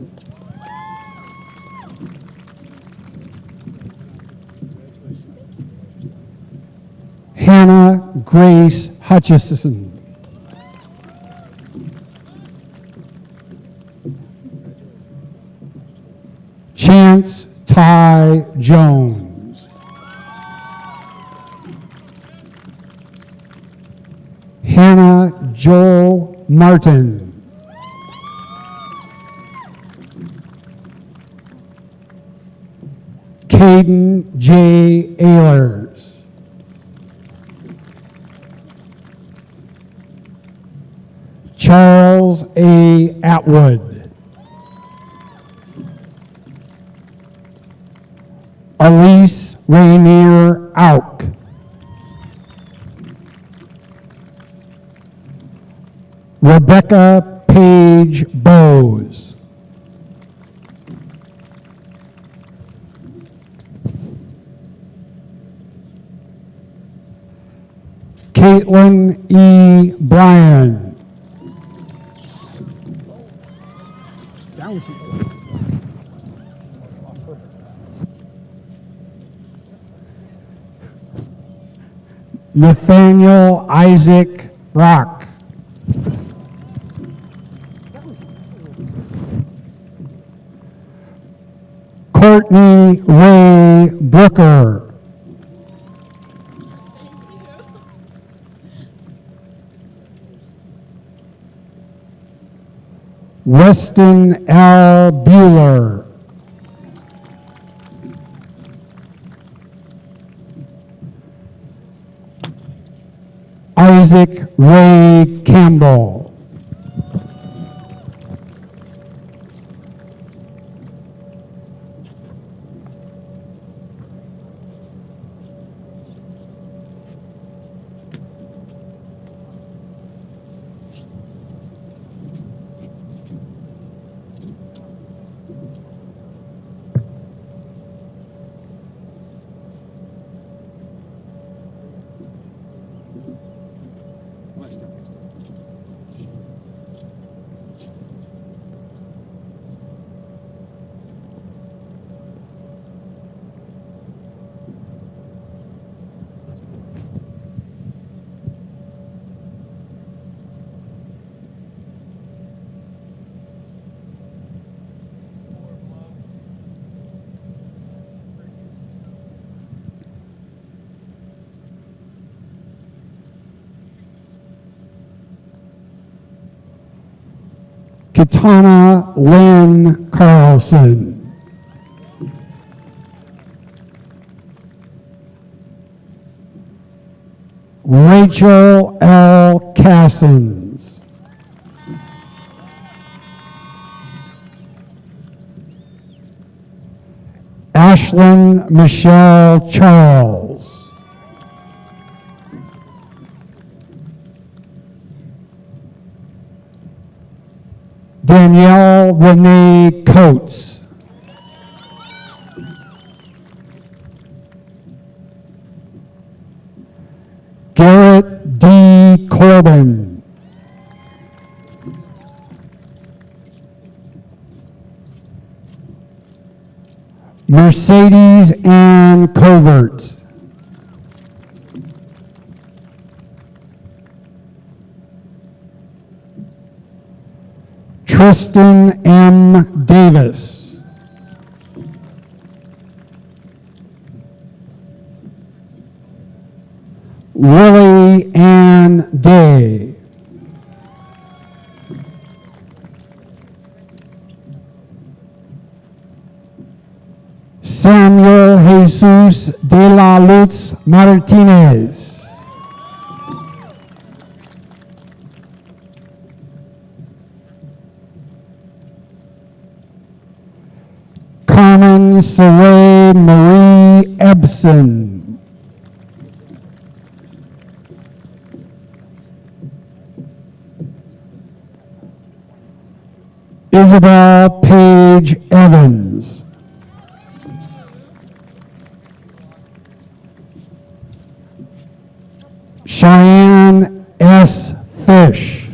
Hannah Grace Hutchison. Chance Ty Jones. Hannah Joel Martin. Caden J. Ehlers. Charles A. Atwood. Elise Rainier Auk. Rebecca Page Bowes. Caitlin E. Bryan. Nathaniel Isaac Rock. Courtney Ray Brooker. Weston L. Bueller. Isaac Ray Campbell. Katana Lynn Carlson. Rachel L. Cassens. Ashlyn Michelle Charles. Danielle Renee Coates. Garrett D. Corbin. Mercedes Ann Covert. Tristan M. Davis. Lily Ann Day. Samuel Jesus de la Luz Martinez. Carmen Saray Marie Ebson. Isabel Page Evans. Cheyenne S. Fish.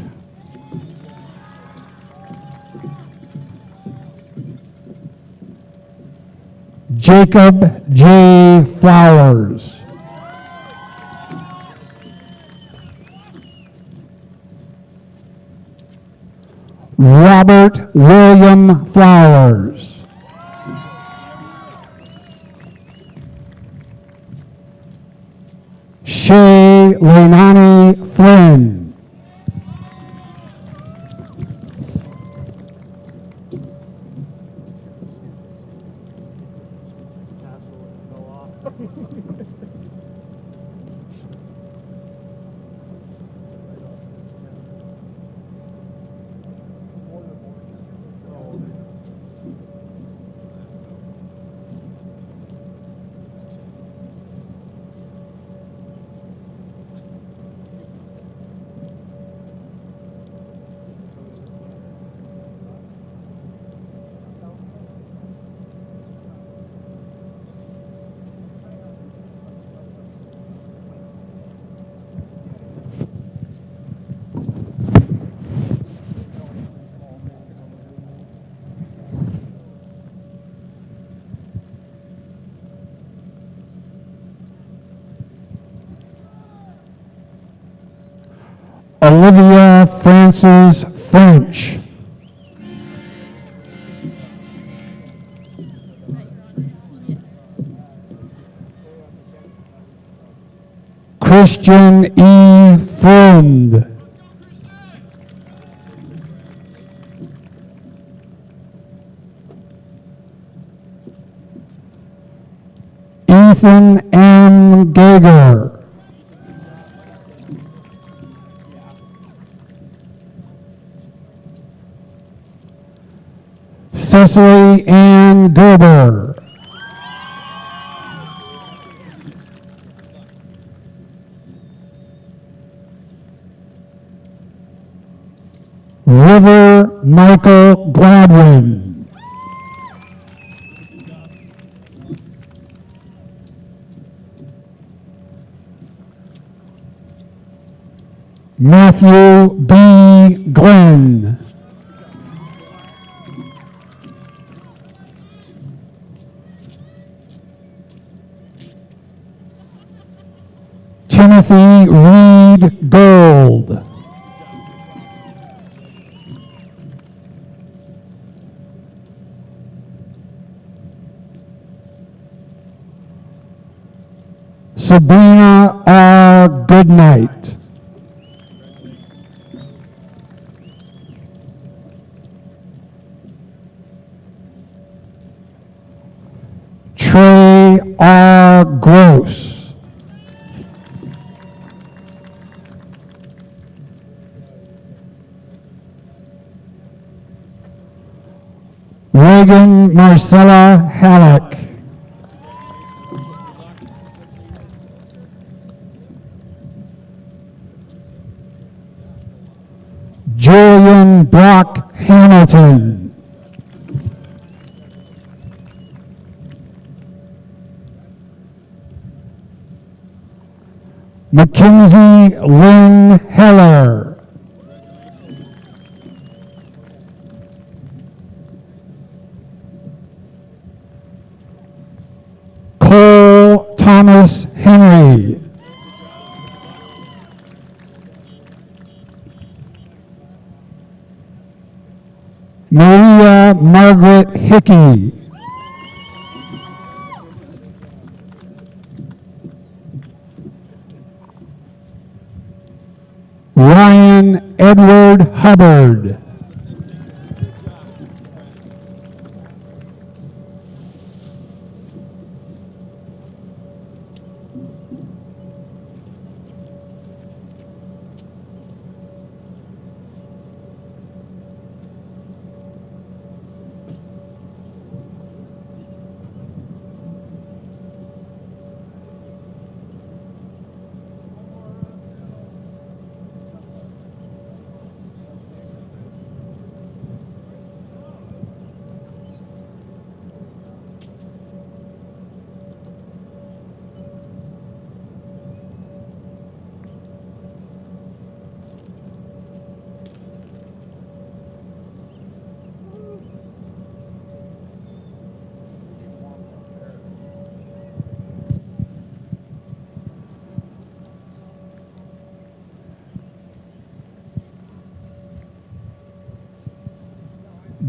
Jacob J. Flowers. Robert William Flowers. Shay Leilani Flynn. Olivia Frances French. Christian E. Friend. Ethan M. Gager. Cecily Ann Gerber. River Michael Gladwin. Matthew B. Glenn. Timothy Reed Gold. Sabrina R. Goodnight. Trey R. Gross. Reagan Marcella Halleck. Julian Brock Hamilton. Mackenzie Lynn Heller. Cole Thomas Henry. Maria Margaret Hickey. Ryan Edward Hubbard.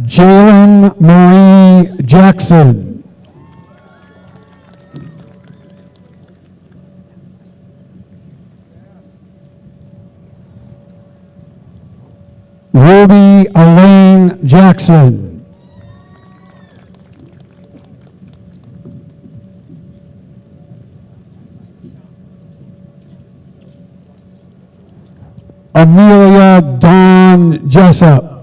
Jalen Marie Jackson. Ruby Elaine Jackson. Amelia Dawn Jessup.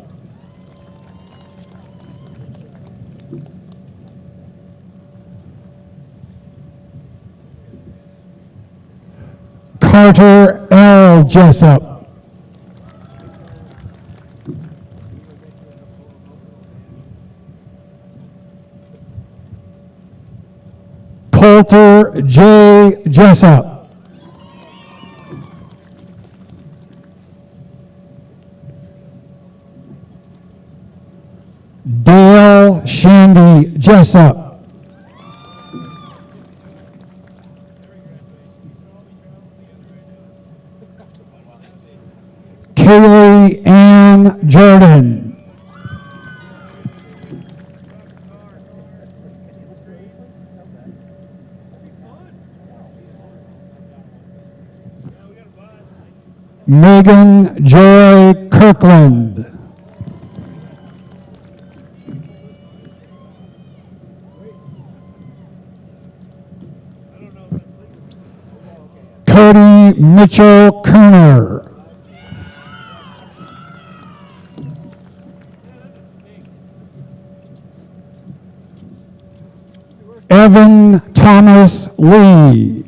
Carter L. Jessup. Coulter J. Jessup. Dale Shandy Jessup. Kaylee Ann Jordan. Megan Joy Kirkland. Cody Mitchell Kooner. Evan Thomas Lee.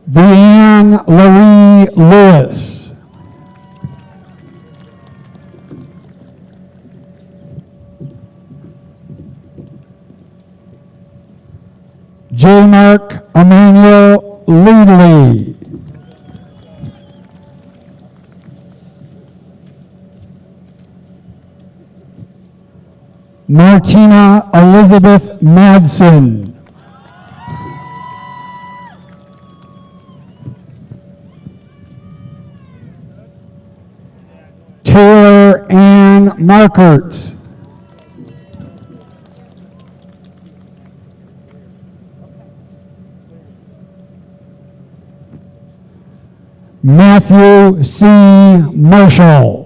Deanne Marie Lewis. J. Mark Emmanuel Leadley. Martina Elizabeth Madsen. Taylor Ann Markert. Matthew C. Marshall.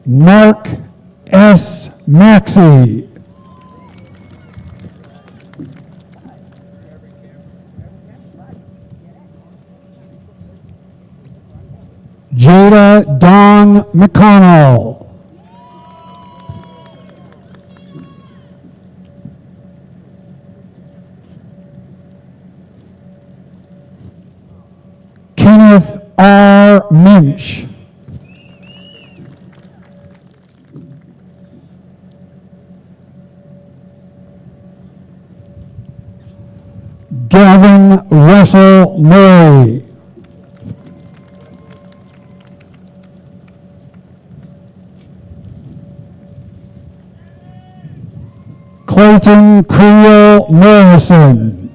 Mark S. Maxey. Jada Dawn McConnell. Kenneth R. Minch. Gavin Russell Murray. Clayton Creel Morrison.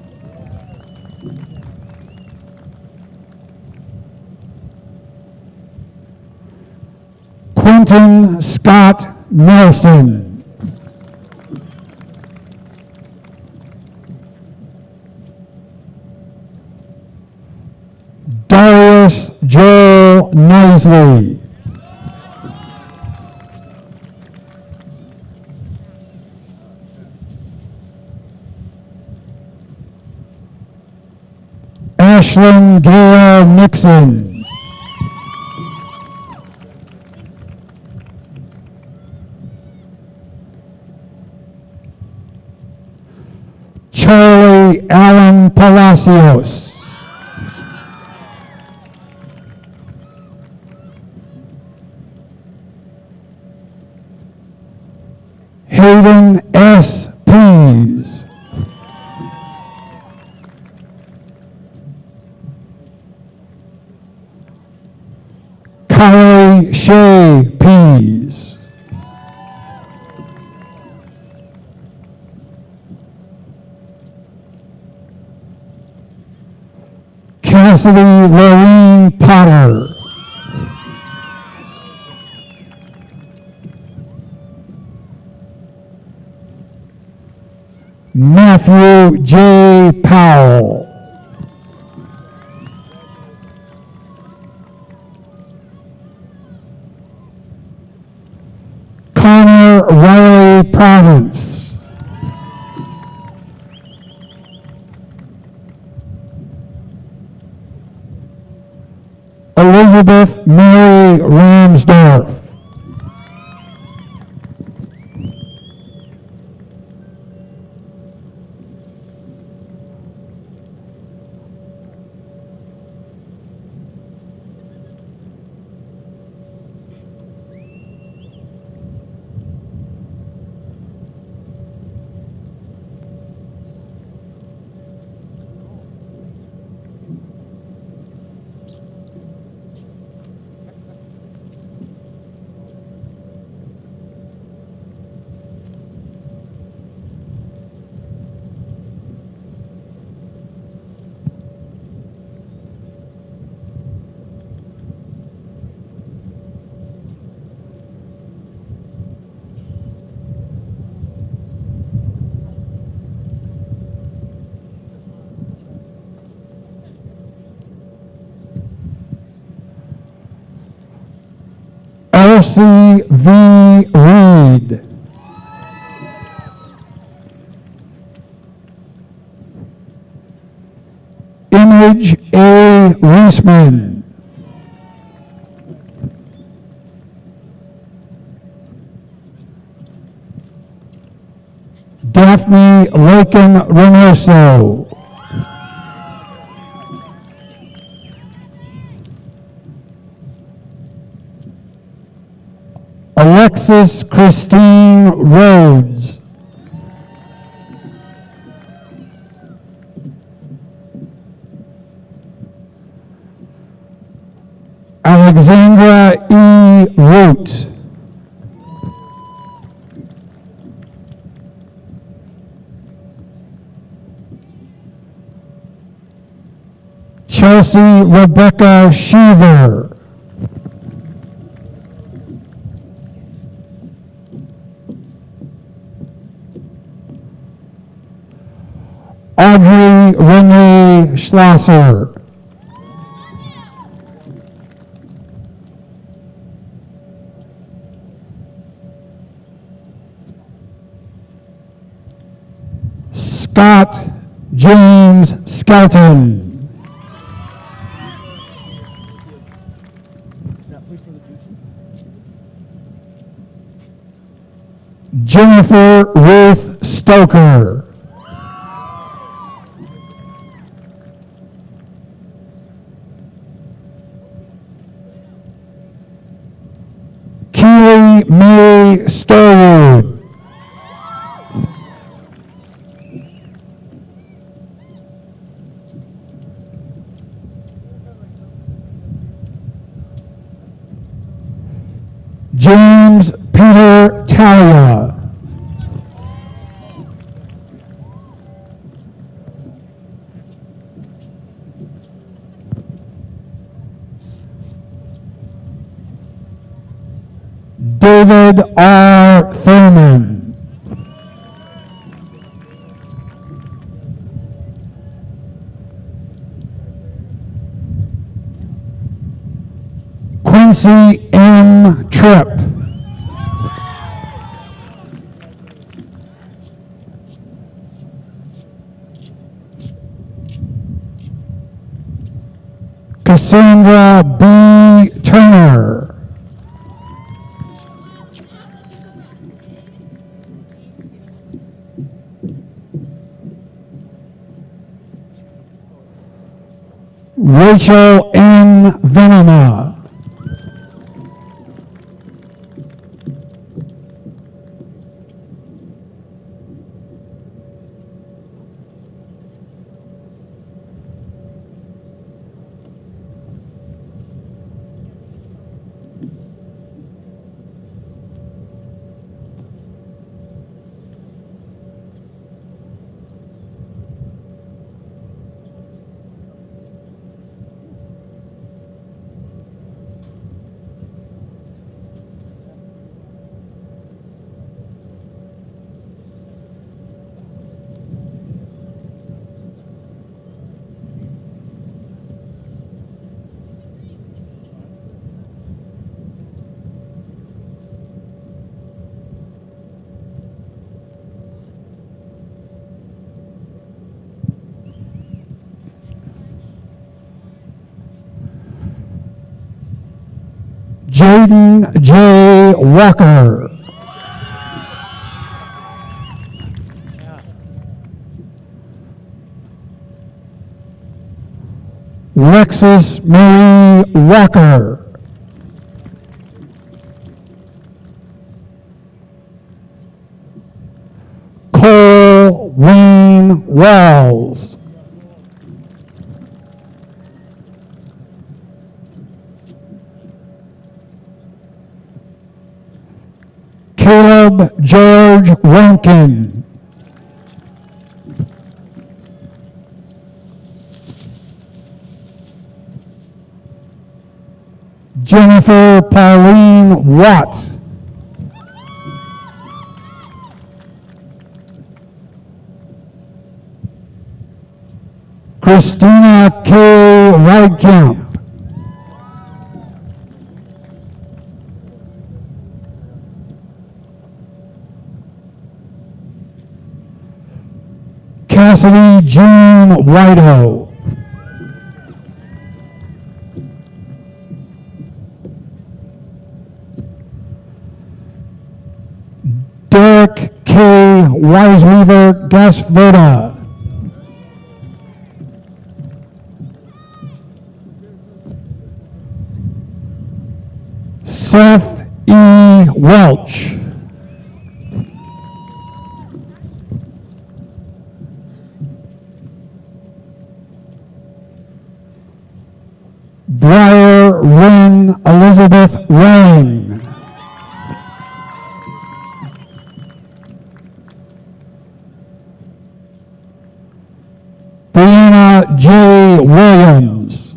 Quentin Scott Nelson. Darius Joel Nisley. Ashlyn Gail Nixon. Charlie Allen Palacios. Hayden S. Pease. Kylie Shea Pease. Cassidy Lorraine Potter. Matthew J. Powell. Connor Riley Province. Elizabeth Mary Ramsdorf. Chelsea V. Reed. Image A. Reisman. Daphne Lakin Reynoso. Alexis Christine Rhodes. Alexandra E. Root. Chelsea Rebecca Sheaver. Audrey Renee Schlosser. Scott James Skelton. Jennifer Ruth Stoker. Keely May Starwood. James Peter Talia. David R. Thurman. Quincy M. Tripp. Cassandra B. Turner. Rachel N. Venema. Jaden J. Walker. Lexus Marie Walker. Cole Wayne Walls. Caleb George Rankin. Jennifer Pauline Watt. Christina K. Rydkamp. Cassidy Jean Whiteow. Derek K. Wiseweaver Gasvoda. Seth E. Welch. Briar Wynn Elizabeth Wang. Brianna J. Williams.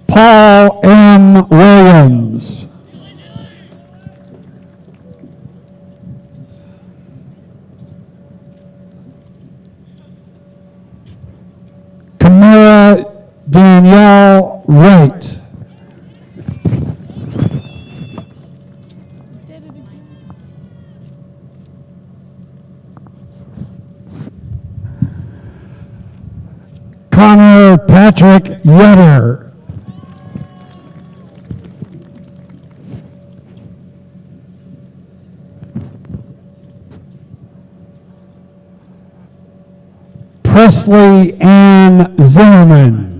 Paul M. Williams. Camilla Danielle Wright. Connor Patrick Yetter. Presley Ann Zimmerman.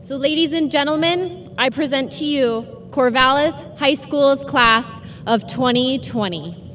So ladies and gentlemen, I present to you Corvallis High School's class of 2020.